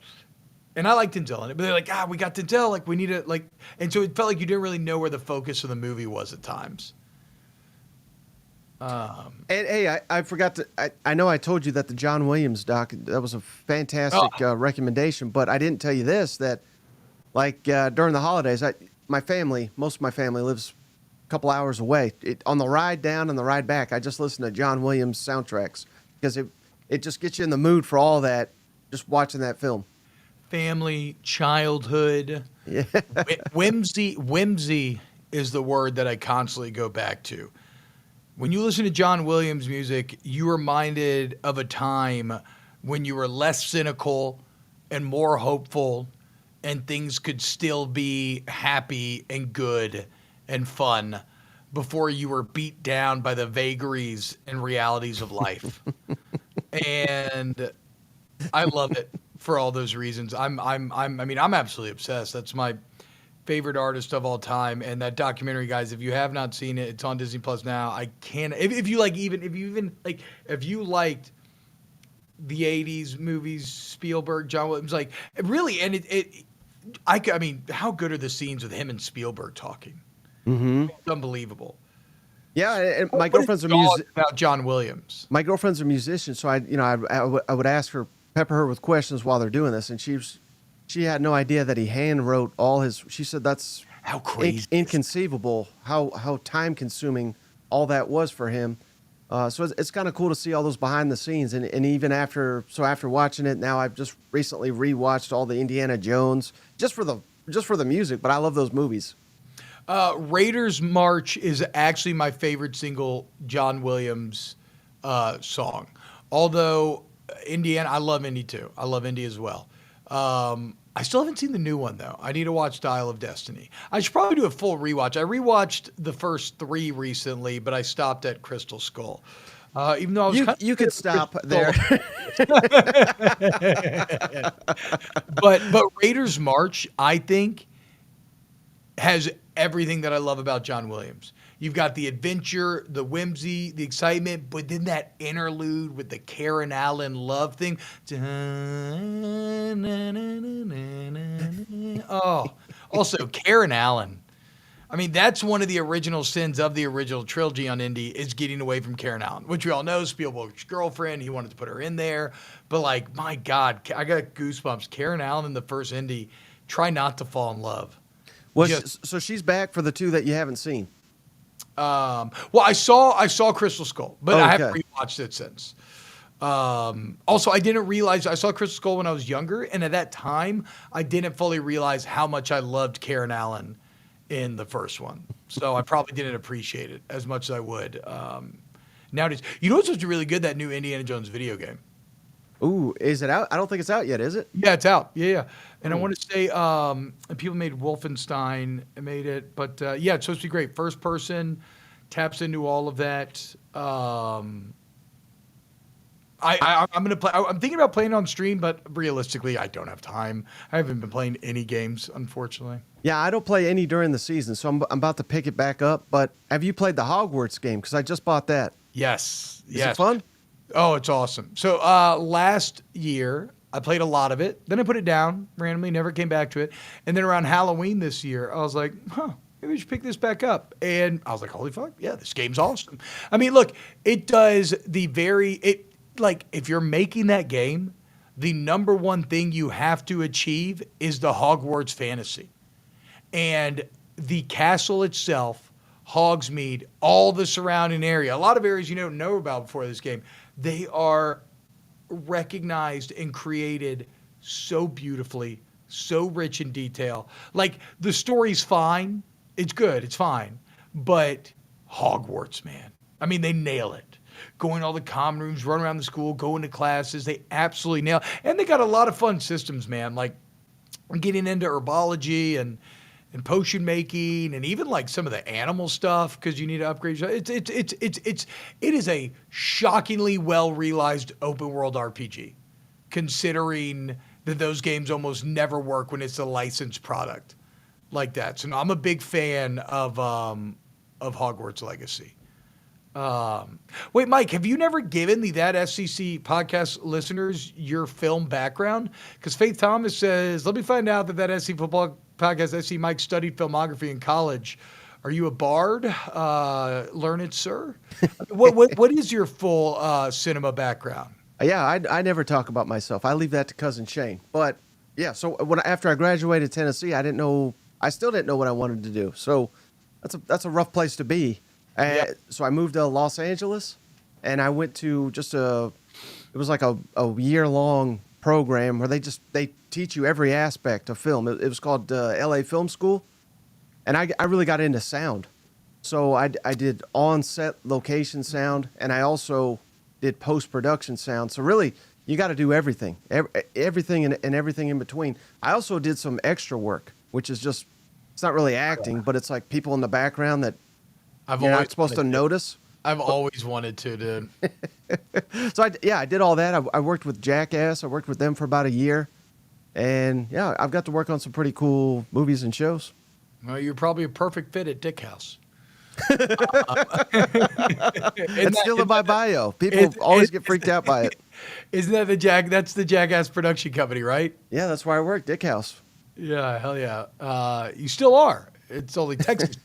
and I like Denzel in it, but they're like, we got Denzel, like we need to like, and so it felt like you didn't really know where the focus of the movie was at times. And hey, I forgot to. I know I told you that the John Williams doc, that was a fantastic recommendation, but I didn't tell you this, that like during the holidays, most of my family lives a couple hours away. On the ride down and the ride back, I just listen to John Williams soundtracks because it just gets you in the mood for all that. Just watching that film. Family, childhood, Yeah. whimsy is the word that I constantly go back to. When you listen to John Williams music, you're reminded of a time when you were less cynical and more hopeful, and things could still be happy and good and fun before you were beat down by the vagaries and realities of life. And I love it for all those reasons. I'm absolutely obsessed. That's my favorite artist of all time. And that documentary, guys, if you have not seen it, it's on Disney Plus now. I can't, if you liked the 80s movies, Spielberg, John Williams, like really, and I mean, how good are the scenes with him and Spielberg talking? Mm-hmm. It's unbelievable. Yeah, and my girlfriend's a musician. About John Williams. My girlfriend's a musician, so I would ask her, pepper her with questions while they're doing this, and she had no idea that he hand wrote all his. She said that's how crazy, inconceivable, how time consuming all that was for him. So it's kind of cool to see all those behind the scenes, and even after watching it, now I've just recently rewatched all the Indiana Jones just for the music, but I love those movies. Raiders March is actually my favorite single John Williams song. Although Indiana, I love Indy too. I love Indy as well. I still haven't seen the new one though. I need to watch Dial of Destiny. I should probably do a full rewatch. I rewatched the first 3 recently, but I stopped at Crystal Skull. Even though I was you could stop there. but Raiders March, I think, has everything that I love about John Williams. You've got the adventure, the whimsy, the excitement, but then that interlude with the Karen Allen love thing. Oh, also Karen Allen. I mean, that's one of the original sins of the original trilogy on Indy is getting away from Karen Allen, which we all know, Spielberg's girlfriend. He wanted to put her in there. But like, my God, I got goosebumps. Karen Allen in the first Indy, try not to fall in love. So she's back for the 2 that you haven't seen. Well, I saw Crystal Skull, but I haven't rewatched it since. Also, I didn't realize I saw Crystal Skull when I was younger, and at that time, I didn't fully realize how much I loved Karen Allen in the first one. So I probably didn't appreciate it as much as I would nowadays. You know what's supposed to be really good? That new Indiana Jones video game. Ooh, is it out? I don't think it's out yet, is it? Yeah, it's out. Yeah. And I want to say people made Wolfenstein made it. But, yeah, it's supposed to be great. First person, taps into all of that. I'm going to play. I'm thinking about playing on stream, but realistically, I don't have time. I haven't been playing any games, unfortunately. Yeah, I don't play any during the season, so I'm about to pick it back up. But have you played the Hogwarts game? Because I just bought that. Yes. Is it fun? Oh, it's awesome. So last year, I played a lot of it. Then I put it down randomly, never came back to it. And then around Halloween this year, I was like, maybe we should pick this back up. And I was like, holy fuck, yeah, this game's awesome. I mean, look, it does if you're making that game, the number one thing you have to achieve is the Hogwarts fantasy. And the castle itself, Hogsmeade, all the surrounding area, a lot of areas you don't know about before this game, they are recognized and created so beautifully, so rich in detail. Like, the story's fine. It's good. It's fine. But Hogwarts, man. I mean, they nail it. Going all the common rooms, run around the school, go into classes. They absolutely nail it. And they got a lot of fun systems, man. Like, getting into herbology and and potion making and even like some of the animal stuff because you need to upgrade. It is a shockingly well realized open world RPG, considering that those games almost never work when it's a licensed product like that. So no, I'm a big fan of Hogwarts Legacy. Wait, Mike, have you never given the That SEC podcast listeners your film background? Because Faith Thomas says, let me find out that SEC football podcast, SC Mike studied filmography in college. Are you a bard? Learned, sir? What is your full cinema background? Yeah, I never talk about myself. I leave that to cousin Shane. But yeah, so after I graduated Tennessee, I still didn't know what I wanted to do. So that's a rough place to be. So I moved to Los Angeles, and I went to it was like a year-long program where they teach you every aspect of film. It was called LA Film School, and I really got into sound. So I did on-set location sound, and I also did post-production sound. So really, you got to do everything, everything and everything in between. I also did some extra work, which is just, it's not really acting, but it's like people in the background that you're not supposed to notice. I've always wanted to, dude. So I did all that. I worked with Jackass. I worked with them for about a year. And yeah, I've got to work on some pretty cool movies and shows. Well, you're probably a perfect fit at Dick House. It's still in my bio. People always get freaked out by it. Isn't that that's the Jackass production company, right? Yeah, that's where I work, Dick House. Yeah, hell yeah. You still are. It's only Texas.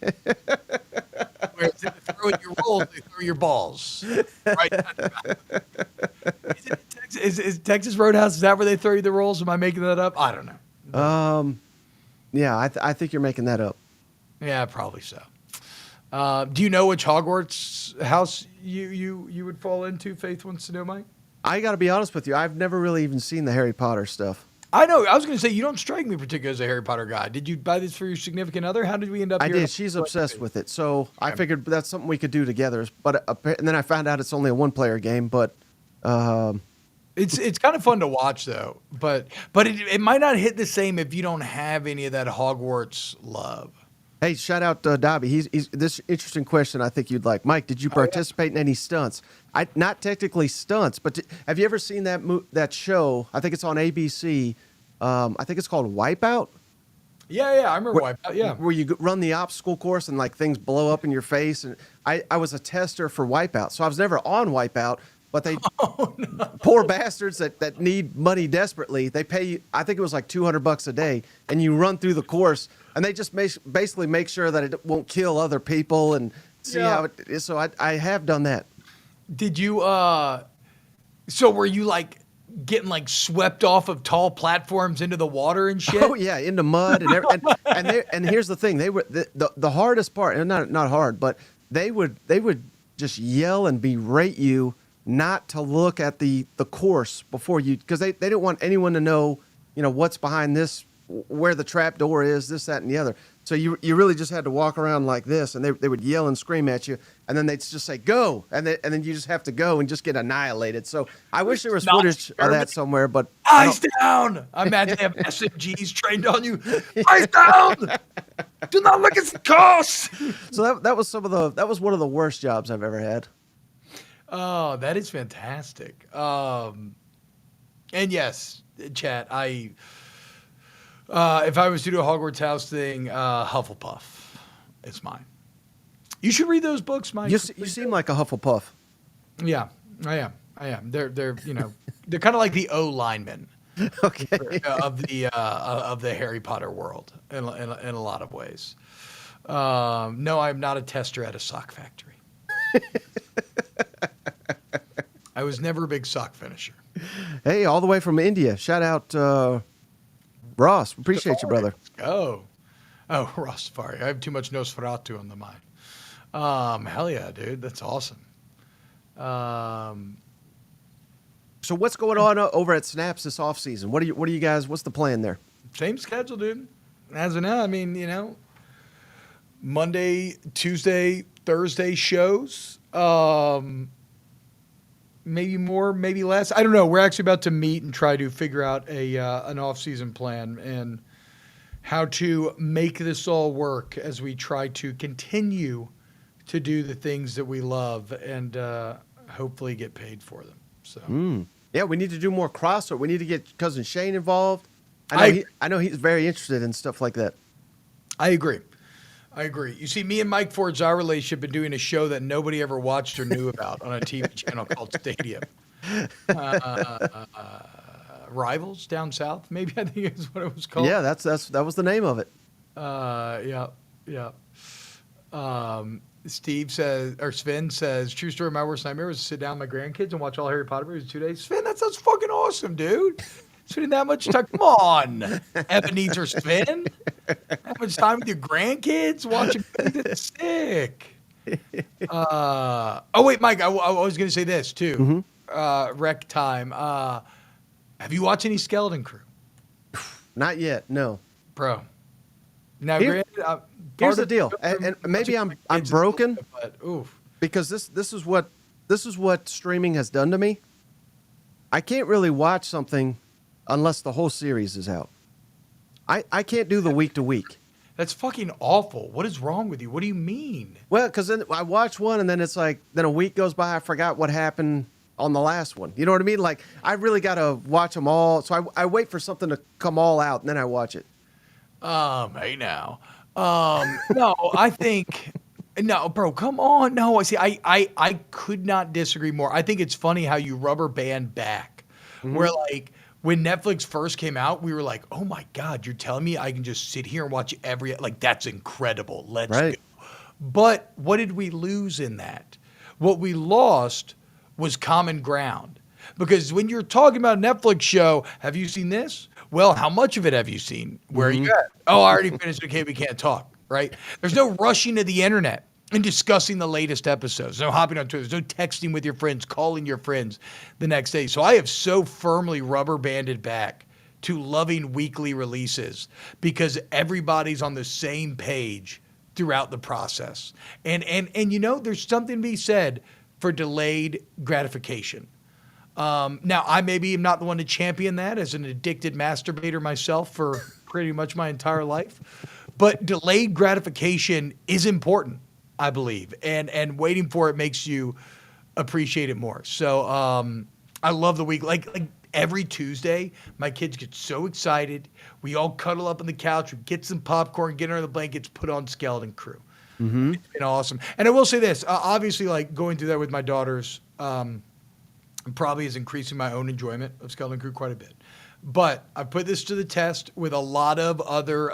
Where instead of throwing your rolls, they throw your balls. Right? Is Texas Roadhouse, is that where they throw you the rolls? Am I making that up? I don't know. Yeah, I think you're making that up. Yeah, probably so. Do you know which Hogwarts house you would fall into? Faith wants to know, Mike. I got to be honest with you. I've never really even seen the Harry Potter stuff. I know. I was going to say, you don't strike me particularly as a Harry Potter guy. Did you buy this for your significant other? How did we end up here? I did. She's obsessed with it. So I figured that's something we could do together. But and then I found out it's only a one-player game. But it's kind of fun to watch, though. But it might not hit the same if you don't have any of that Hogwarts love. Hey, shout out Dobby. He's this interesting question I think you'd like. Mike, did you participate in any stunts? Not technically stunts, but have you ever seen that show? I think it's on ABC. I think it's called Wipeout. Yeah, I remember Wipeout. Yeah, where you run the obstacle course and like things blow up in your face. And I was a tester for Wipeout, so I was never on Wipeout. But they poor bastards that need money desperately. They pay you. I think it was like $200 a day, and you run through the course. And they just basically make sure that it won't kill other people and see how it is. So I have done that. Did you, so were you like getting like swept off of tall platforms into the water and shit? Oh yeah, into mud and here's the thing. They were the hardest part, and not hard, but they would just yell and berate you not to look at the course before you, because they didn't want anyone to know, what's behind this, where the trap door is, this, that, and the other. So you really just had to walk around like this, and they would yell and scream at you, and then they'd just say, go, and then you just have to go and just get annihilated. So I wish there was footage of that somewhere, but... Eyes down! I imagine they have SMGs trained on you. Eyes down! Do not look at the course! So that was one of the worst jobs I've ever had. Oh, that is fantastic. And yes, chat, if I was to do a Hogwarts house thing, Hufflepuff is mine. You should read those books, Mike. You seem like a Hufflepuff. Yeah, I am. They're they're kind of like the O linemen. Okay. Of the Harry Potter world in a lot of ways. No, I'm not a tester at a sock factory. I was never a big sock finisher. Hey, all the way from India. Shout out Ross. Appreciate you, brother. Oh, Ross Safari. I have too much Nosferatu on the mind. Hell yeah, dude. That's awesome. So what's going on over at Snaps this offseason? What are you guys, what's the plan there? Same schedule, dude. As of now, I mean, Monday, Tuesday, Thursday shows. Maybe more, maybe less. I don't know. We're actually about to meet and try to figure out an off-season plan. And how to make this all work as we try to continue to do the things that we love and hopefully get paid for them. So Yeah, we need to do more crossover. We need to get Cousin Shane involved. I know he's very interested in stuff like that. I agree. You see, me and Mike Ford's our relationship been doing a show that nobody ever watched or knew about on a TV channel called Stadium. Rivals Down South, maybe I think is what it was called. Yeah, that was the name of it. Yeah. Sven says, true story, my worst nightmare was to sit down with my grandkids and watch all Harry Potter movies in 2 days. Sven, that sounds fucking awesome, dude. Spending that much time. Come on, Ebenezer Sven. That much time with your grandkids watching movies. That's sick. Oh, wait, Mike, I was going to say this, too. Rec time. Have you watched any Skeleton Crew? Not yet, no. Bro. Now, here's the deal, and maybe I'm broken, but oof. Because this is what streaming has done to me. I can't really watch something unless the whole series is out. I can't do the week to week. That's fucking awful. What is wrong with you? What do you mean? Well, because then I watch one and then it's like, then a week goes by, I forgot what happened on the last one. You know what I mean? Like, I really got to watch them all. So I wait for something to come all out and then I watch it. Hey now. No, I think, no, bro, come on. No, I see, I could not disagree more. I think it's funny how you rubber band back. Where like, when Netflix first came out, we were like, oh my God, you're telling me I can just sit here and watch like, that's incredible. Let's go. But what did we lose in that? What we lost was common ground. Because when you're talking about a Netflix show, have you seen this? Well, how much of it have you seen? Where are you at? Oh, I already finished. Okay, we can't talk, right? There's no rushing to the internet and discussing the latest episodes. No hopping on Twitter. There's no texting with your friends, calling your friends the next day. So I have so firmly rubber banded back to loving weekly releases because everybody's on the same page throughout the process. And you know, there's something to be said for delayed gratification. Now, I maybe am not the one to champion that as an addicted masturbator myself for pretty much my entire life. But delayed gratification is important, I believe. And waiting for it makes you appreciate it more. So I love the week. Like every Tuesday, my kids get so excited. We all cuddle up on the couch, we get some popcorn, get under the blankets, put on Skeleton Crew. It's been awesome. And I will say this, obviously, like going through that with my daughters, probably is increasing my own enjoyment of Skeleton Crew quite a bit. But I put this to the test with a lot of other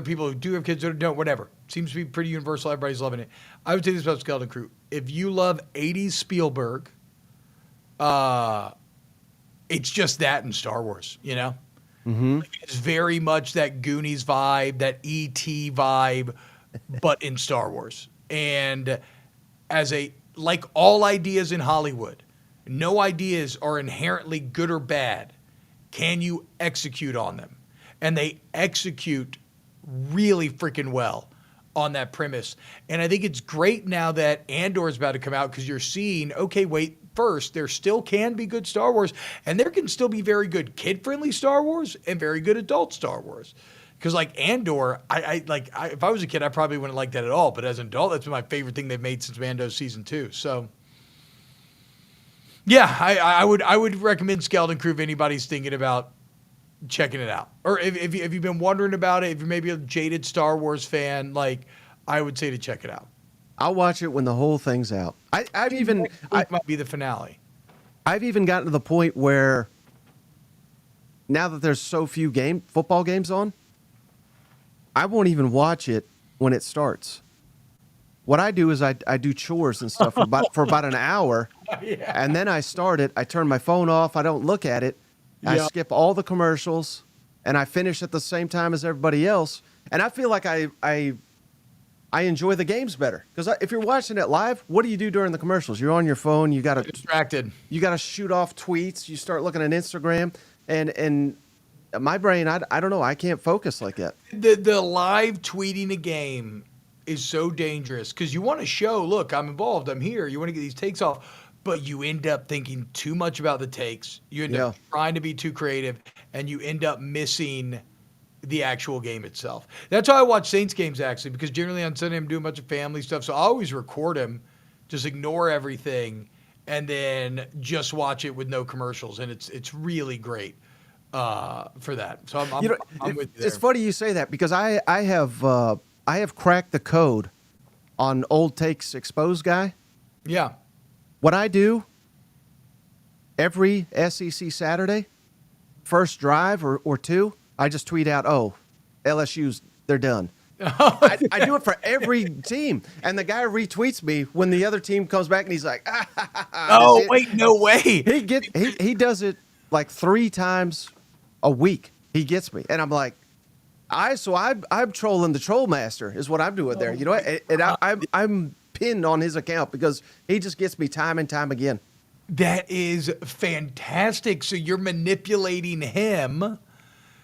people who do have kids or don't, whatever. Seems to be pretty universal. Everybody's loving it. I would say this about Skeleton Crew. If you love 80s Spielberg, it's just that in Star Wars, you know? Like, it's very much that Goonies vibe, that E.T. vibe, but in Star Wars. And like all ideas in Hollywood, no ideas are inherently good or bad. Can you execute on them? And they execute really freaking well on that premise. And I think it's great now that Andor is about to come out because you're seeing, okay, wait, first, there still can be good Star Wars, and there can still be very good kid-friendly Star Wars and very good adult Star Wars. Because like Andor, if I was a kid, I probably wouldn't like that at all. But as an adult, that's been my favorite thing they've made since Mando season 2. So, yeah, I would recommend Skeleton Crew if anybody's thinking about checking it out, or if you've been wondering about it, if you're maybe a jaded Star Wars fan, like I would say to check it out. I'll watch it when the whole thing's out. It might be the finale. I've even gotten to the point where now that there's so few football games on, I won't even watch it when it starts. What I do is I do chores and stuff for about an hour, and then I start it. I turn my phone off. I don't look at it. I skip all the commercials, and I finish at the same time as everybody else. And I feel like I enjoy the games better because if you're watching it live, what do you do during the commercials? You're on your phone. You got to distracted. You got to shoot off tweets. You start looking at Instagram, and my brain, I don't know. I can't focus like that. The live tweeting a game is so dangerous because you want to show, look, I'm involved. I'm here. You want to get these takes off. but you end up thinking too much about the takes. You end up trying to be too creative, and you end up missing the actual game itself. That's why I watch Saints games, actually, because generally on Sunday I'm doing a bunch of family stuff, so I always record them, just ignore everything, and then just watch it with no commercials, and it's really great for that. So I'm with you there. It's funny you say that because I have cracked the code on Old Takes Exposed guy. Yeah. What I do every SEC Saturday, first drive or two, I just tweet out, "Oh, LSU's they're done." I do it for every team, and the guy retweets me when the other team comes back, and he's like, "Oh, wait, no way!" He does it like 3 times a week. He gets me, and I'm like, I'm trolling the troll master is what I'm doing there. You know what? And I'm pinned on his account because he just gets me time and time again. That is fantastic. So you're manipulating him.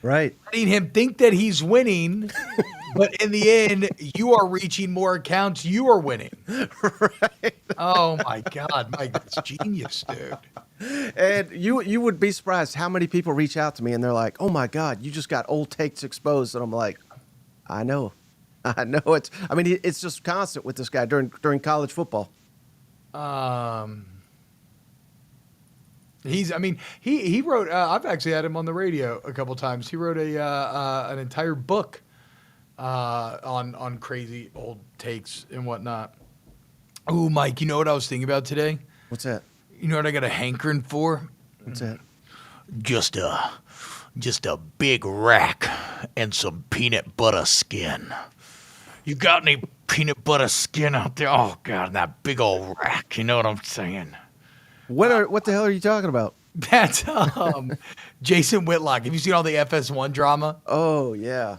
Right. Letting him think that he's winning, but in the end, you are reaching more accounts. You are winning. Right. Oh, my God. Mike, that's genius, dude. And you would be surprised how many people reach out to me, and they're like, "Oh, my God, you just got Old Takes Exposed." And I'm like, I know. It's just constant with this guy during college football. He wrote. I've actually had him on the radio a couple times. He wrote an entire book on crazy old takes and whatnot. Oh, Mike, you know what I was thinking about today? What's that? You know what I got a hankering for? What's that? Just a big rack and some peanut butter skin. You got any peanut butter skin out there? Oh God, that big old rack. You know what I'm saying? What the hell are you talking about? That's Jason Whitlock. Have you seen all the FS1 drama? Oh yeah,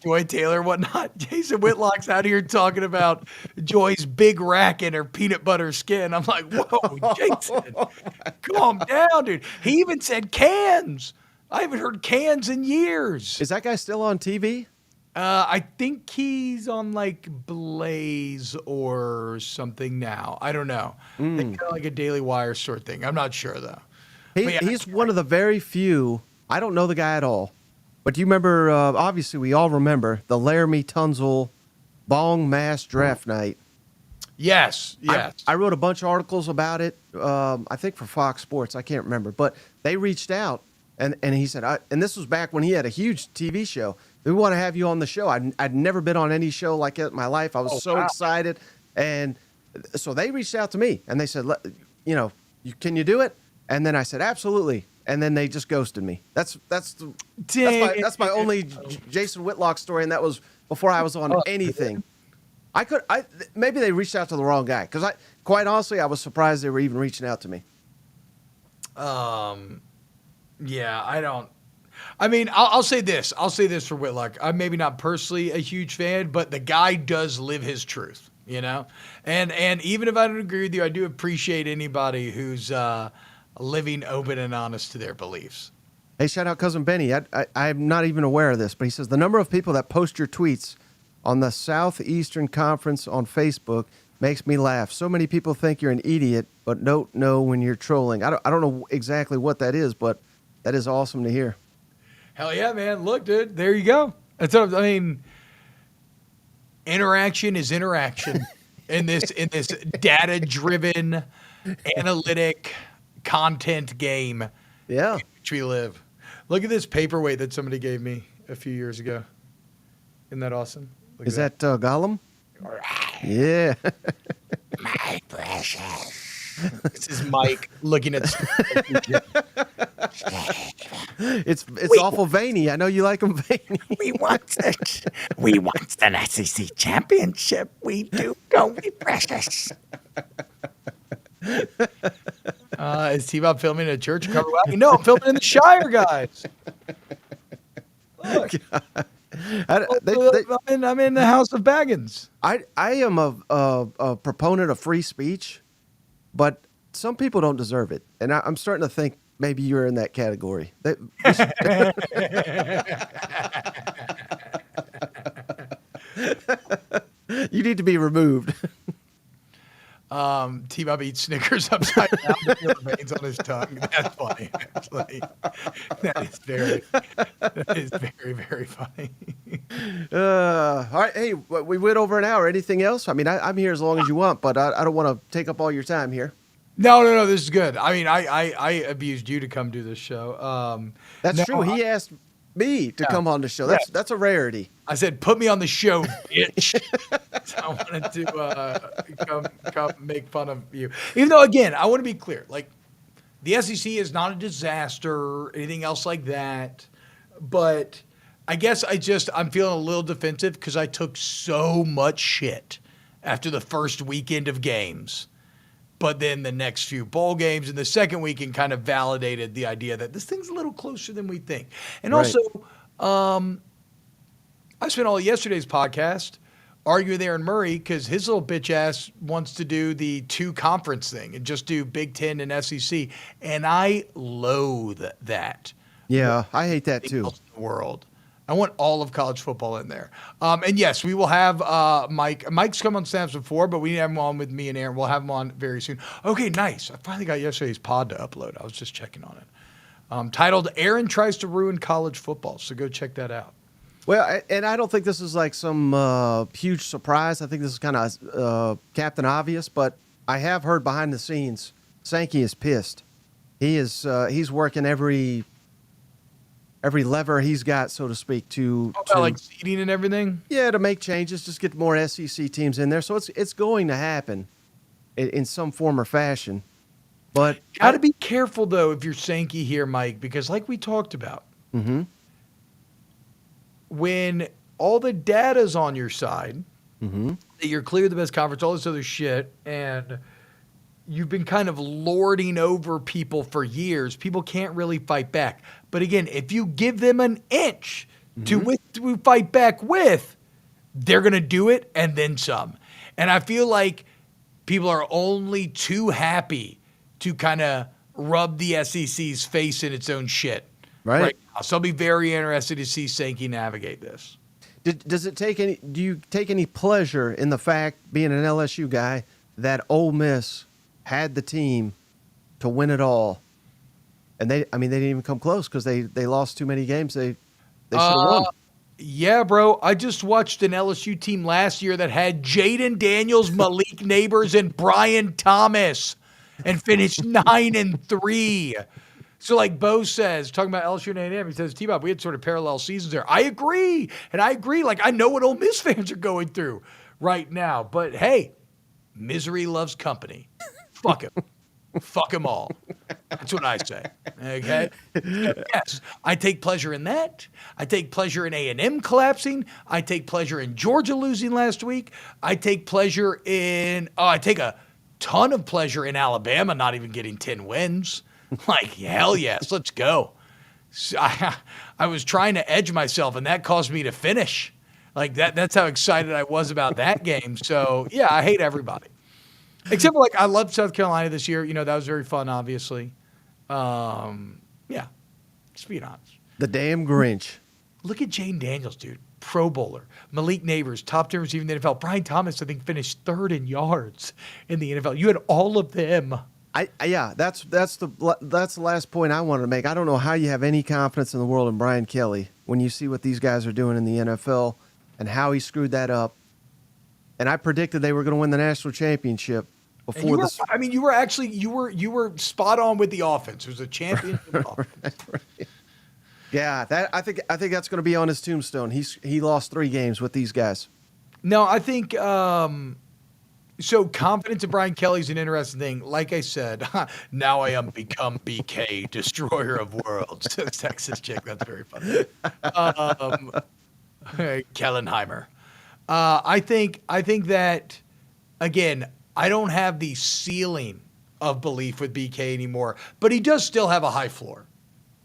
Joy Taylor, whatnot. Jason Whitlock's out here talking about Joy's big rack and her peanut butter skin. I'm like, whoa, Jason, calm down, dude. He even said cans. I haven't heard cans in years. Is that guy still on TV? I think he's on like Blaze or something now. I don't know. Kind of like a Daily Wire sort of thing. I'm not sure though. He's one of the very few. I don't know the guy at all, but do you remember? Obviously, we all remember the Laramie Tunsil Bong Mass Draft Night. Yes. I wrote a bunch of articles about it. I think for Fox Sports. I can't remember, but they reached out and he said, and this was back when he had a huge TV show. We want to have you on the show. I'd never been on any show like that in my life. I was excited, and so they reached out to me and they said, can you do it? And then I said, absolutely. And then they just ghosted me. That's my only Jason Whitlock story, and that was before I was on anything. Maybe they reached out to the wrong guy because quite honestly, I was surprised they were even reaching out to me. Yeah, I don't. I mean, I'll say this. I'll say this for Whitlock. I'm maybe not personally a huge fan, but the guy does live his truth, you know? And even if I don't agree with you, I do appreciate anybody who's living open and honest to their beliefs. Hey, shout out Cousin Benny. I'm not even aware of this, but he says the number of people that post your tweets on the Southeastern Conference on Facebook makes me laugh. So many people think you're an idiot, but don't know when you're trolling. I don't know exactly what that is, but that is awesome to hear. Hell yeah, man. Look, dude, there you go. That's what I mean. Interaction is interaction in this data-driven, analytic content game. Yeah. In which we live. Look at this paperweight that somebody gave me a few years ago. Isn't that awesome? Look is that Gollum? Yeah. My precious. This is Mike looking at. It's awful veiny. I know you like them veiny. We want an SEC championship. We do, don't we, precious? Is T-Bob filming at a church cover wagon? No, I'm filming in the Shire, guys. Look. I'm in the House of Baggins. I am a proponent of free speech, but some people don't deserve it, and I'm starting to think maybe you're in that category. You need to be removed. T-Bob eats Snickers upside down with the remains on his tongue. That's funny, actually. That is very, very funny. All right. Hey, we went over an hour. Anything else? I mean, I'm here as long as you want, but I don't want to take up all your time here. No. This is good. I mean, I abused you to come do this show. That's true. He asked me to come on the show. That's a rarity. I said, put me on the show, bitch. So I wanted to come make fun of you. Even though, again, I want to be clear. Like, the SEC is not a disaster or anything else like that. But I guess I'm feeling a little defensive because I took so much shit after the first weekend of games. But then the next few bowl games and the second weekend kind of validated the idea that this thing's a little closer than we think. And also, I spent all yesterday's podcast arguing with Aaron Murray because his little bitch ass wants to do the 2 conference thing and just do Big Ten and SEC. And I loathe that. Yeah, I hate that too. In the world. I want all of college football in there. And yes, we will have Mike. Mike's come on Snaps before, but we didn't have him on with me and Aaron. We'll have him on very soon. Okay, nice. I finally got yesterday's pod to upload. I was just checking on it. Titled Aaron Tries to Ruin College Football. So go check that out. Well, and I don't think this is like some huge surprise. I think this is kind of Captain Obvious, but I have heard behind the scenes, Sankey is pissed. He's working every lever he's got, so to speak, to like seeding and everything. Yeah, to make changes, just get more SEC teams in there. So it's going to happen in some form or fashion. But got to be careful though if you're Sankey here, Mike, because like we talked about, when all the data's on your side, that you're clearly the best conference, all this other shit, and you've been kind of lording over people for years, people can't really fight back. But again, if you give them an inch to fight back with, they're going to do it and then some. And I feel like people are only too happy to kind of rub the SEC's face in its own shit right now. So I'll be very interested to see Sankey navigate this. Do you take any pleasure in the fact, being an LSU guy, that Ole Miss had the team to win it all? And they didn't even come close because they lost too many games. They should have won. Yeah, bro. I just watched an LSU team last year that had Jaden Daniels, Malik Neighbors, and Brian Thomas and finished 9-3. So like Bo says, talking about LSU and A&M, he says, T-Bob, we had sort of parallel seasons there. I agree. And I agree. Like, I know what Ole Miss fans are going through right now. But, hey, misery loves company. Fuck him. Fuck them all. That's what I say. Okay? Yes, I take pleasure in that. I take pleasure in A&M collapsing. I take pleasure in Georgia losing last week. I take pleasure in I take a ton of pleasure in Alabama not even getting 10 wins. Like, hell yes, let's go. So I was trying to edge myself, and that caused me to finish. Like, that's how excited I was about that game. So, yeah, I hate everybody. Except for, like, I loved South Carolina this year. You know, that was very fun, obviously. Yeah, just being honest. The damn Grinch. Look at Jane Daniels, dude. Pro Bowler. Malik Neighbors, top 10 receiver in the NFL. Brian Thomas, I think, finished third in yards in the NFL. You had all of them. That's the last point I wanted to make. I don't know how you have any confidence in the world in Brian Kelly when you see what these guys are doing in the NFL and how he screwed that up. And I predicted they were going to win the national championship before this. I mean, you were spot on with the offense. It was a champion. Right. Yeah, I think that's going to be on his tombstone. He lost 3 games with these guys. No, I think so. Confidence in Brian Kelly's an interesting thing. Like I said, now I am become BK, destroyer of worlds. Texas chick, that's very funny. Kellenheimer. I think that, again, I don't have the ceiling of belief with BK anymore, but he does still have a high floor,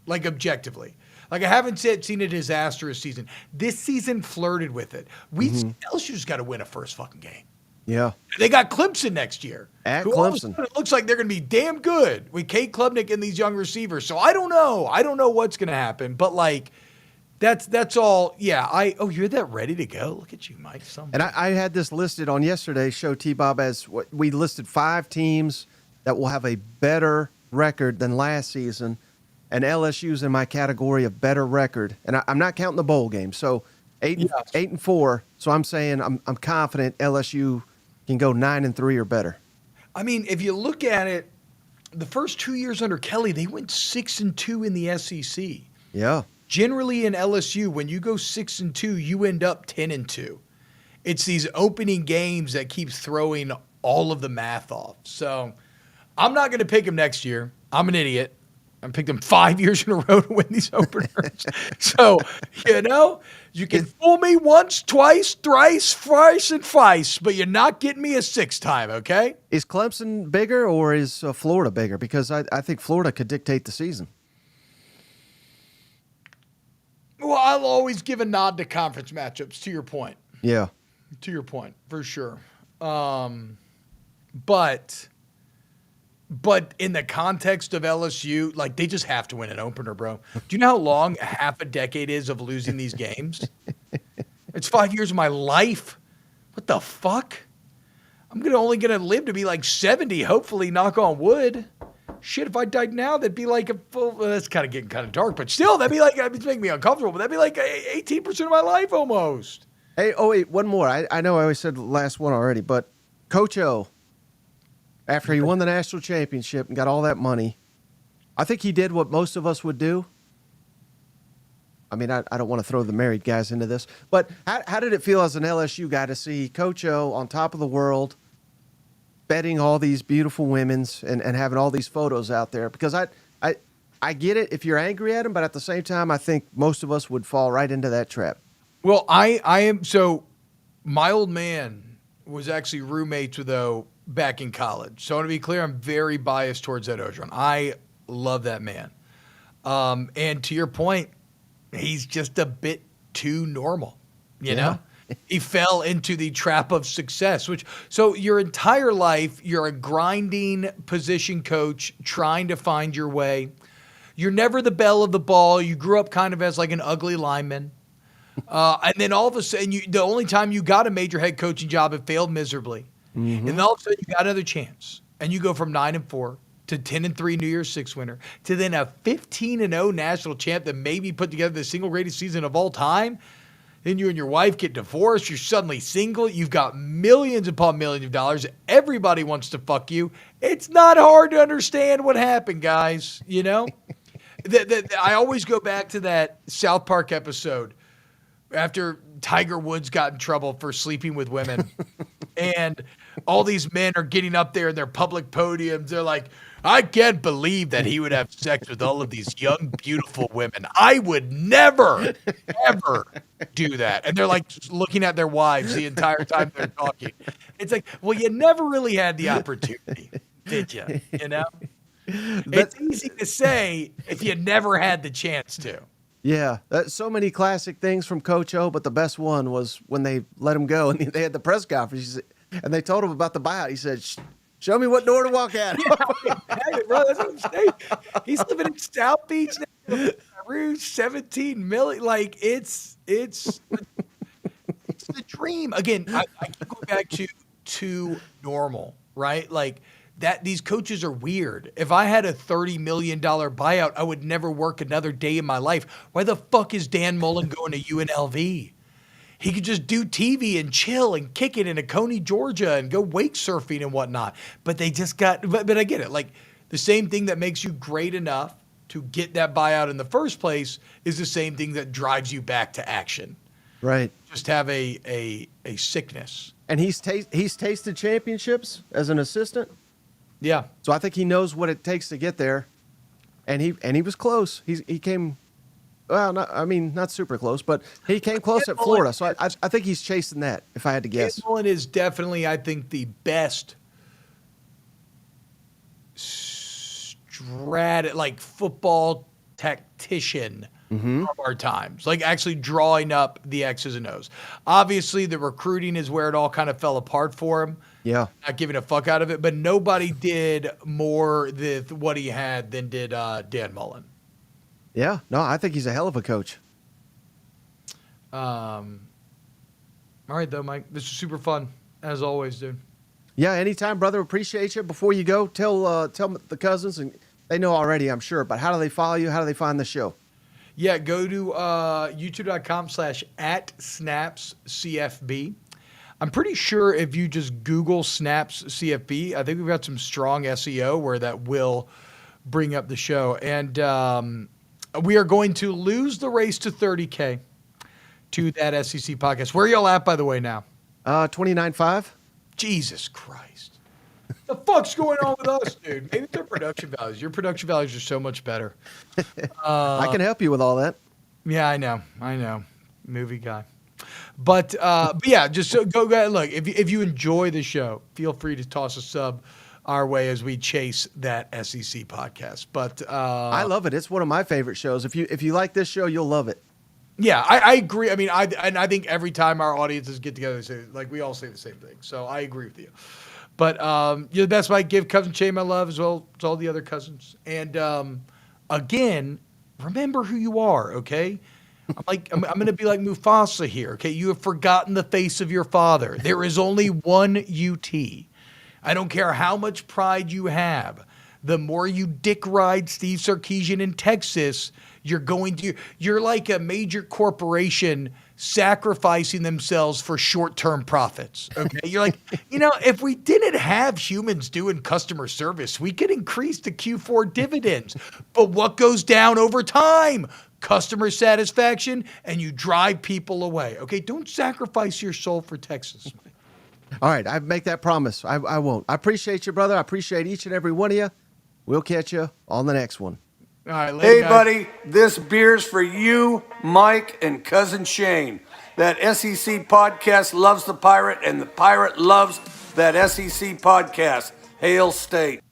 like objectively. Like, I haven't seen a disastrous season. This season flirted with it. LSU's got to win a first fucking game. Yeah. They got Clemson next year. At Clemson. It looks like they're going to be damn good with Kate Klubnik and these young receivers. So I don't know. I don't know what's going to happen. But, like, That's all. Yeah. You're that ready to go. Look at you, Mike. And I had this listed on yesterday's show, T-Bob, as what we listed 5 teams that will have a better record than last season, and LSU's in my category of better record. And I'm not counting the bowl game. So 8-4. So I'm saying I'm confident LSU can go 9-3 or better. I mean, if you look at it, the first 2 years under Kelly, they went 6-2 in the SEC. Yeah. Generally in LSU, when you go 6-2, you end up 10-2. It's these opening games that keep throwing all of the math off. So I'm not going to pick them next year. I'm an idiot. I picked them 5 years in a row to win these openers. So, you can fool me once, twice, thrice, thrice, and twice, but you're not getting me a 6th time, okay? Is Clemson bigger or is Florida bigger? Because I think Florida could dictate the season. Well, I'll always give a nod to conference matchups, to your point. Yeah. To your point, for sure. But in the context of LSU, like, they just have to win an opener, bro. Do you know how long half a decade is of losing these games? It's 5 years of my life. What the fuck? I'm only gonna live to be like 70, hopefully, knock on wood. Shit, if I died now, that'd be like that's kind of getting kind of dark, but still, that'd be like, it's making me uncomfortable, but that'd be like 18% of my life almost. Hey, wait, one more. I know I always said the last one already, but Coach O, after he won the national championship and got all that money, I think he did what most of us would do. I mean, I don't want to throw the married guys into this, but how did it feel as an LSU guy to see Coach O on top of the world, betting all these beautiful women's and having all these photos out there? Because I get it if you're angry at him, but at the same time, I think most of us would fall right into that trap. Well, I am. So my old man was actually roommates with O back in college. So I want to be clear, I'm very biased towards Ed Orgeron. I love that man. And to your point, he's just a bit too normal, you know? He fell into the trap of success, so your entire life, you're a grinding position coach trying to find your way. You're never the belle of the ball. You grew up kind of as like an ugly lineman. And then all of a sudden, the only time you got a major head coaching job, it failed miserably. Mm-hmm. And then all of a sudden, you got another chance. And you go from 9-4 to 10-3 New Year's Six winner to then a 15-0 national champ that maybe put together the single greatest season of all time. Then you and your wife get divorced. You're suddenly single. You've got millions upon millions of dollars. Everybody wants to fuck you. It's not hard to understand what happened, guys. You know? I always go back to that South Park episode after Tiger Woods got in trouble for sleeping with women. And all these men are getting up there in their public podiums. They're like, I can't believe that he would have sex with all of these young, beautiful women. I would never, ever do that. And they're like looking at their wives the entire time they're talking. It's like, well, you never really had the opportunity, did you? You know? It's easy to say if you never had the chance to. Yeah, so many classic things from Coach O, but the best one was when they let him go and they had the press conference and they told him about the buyout. He said, show me what door to walk out. Bro, that's what I'm saying. He's living in South Beach now. 17 million. Like, it's the dream. Again, I keep going back to normal, right? Like, that these coaches are weird. If I had a $30 million buyout, I would never work another day in my life. Why the fuck is Dan Mullen going to UNLV? He could just do TV and chill and kick it in a Coney, Georgia and go wake surfing and whatnot. But they just but I get it. Like, the same thing that makes you great enough to get that buyout in the first place is the same thing that drives you back to action. Right. Just have a sickness. And he's tasted championships as an assistant. Yeah. So I think he knows what it takes to get there. And he was close. He came, well, not super close, but he came close at Florida. So I think he's chasing that, if I had to guess. Mullen is definitely, I think, the best football tactician of our times. Like, actually drawing up the X's and O's. Obviously, the recruiting is where it all kind of fell apart for him. Yeah. Not giving a fuck out of it, but nobody did more with what he had than did Dan Mullen. Yeah. No, I think he's a hell of a coach. All right, though, Mike. This is super fun, as always, dude. Yeah, anytime, brother. Appreciate you. Before you go, tell the cousins, and they know already, I'm sure, but how do they follow you? How do they find the show? Yeah, go to youtube.com/@snapscfb. I'm pretty sure if you just Google Snaps CFB, I think we've got some strong SEO where that will bring up the show. And we are going to lose the race to 30K to that SEC podcast. Where are y'all at, by the way, now? 29.5. Jesus Christ. The fuck's going on with us, dude? Maybe their production values. Your production values are so much better. I can help you with all that. Yeah, I know. Movie guy. But yeah, just go ahead. Look, if you enjoy the show, feel free to toss a sub our way as we chase that SEC podcast. But I love it. It's one of my favorite shows. If you like this show, you'll love it. Yeah, I agree. I mean, I think every time our audiences get together, they say, like, we all say the same thing. So I agree with you. But you're the best, Mike. Give cousin Shay my love as well as all the other cousins. And again, remember who you are, okay? I'm going to be like Mufasa here, okay? You have forgotten the face of your father. There is only one UT. I don't care how much pride you have. The more you dick ride Steve Sarkisian in Texas, you're like a major corporation sacrificing themselves for short-term profits, okay? You're like, if we didn't have humans doing customer service, we could increase the Q4 dividends. But what goes down over time? Customer satisfaction, and you drive people away. Okay, don't sacrifice your soul for Texas. All right, I make that promise. I won't. I appreciate you, brother. I appreciate each and every one of you. We'll catch you on the next one. All right, later, hey, guys. buddy, this beer's for you, Mike, and cousin Shane. That SEC podcast loves the pirate, and the pirate loves that SEC podcast. Hail State.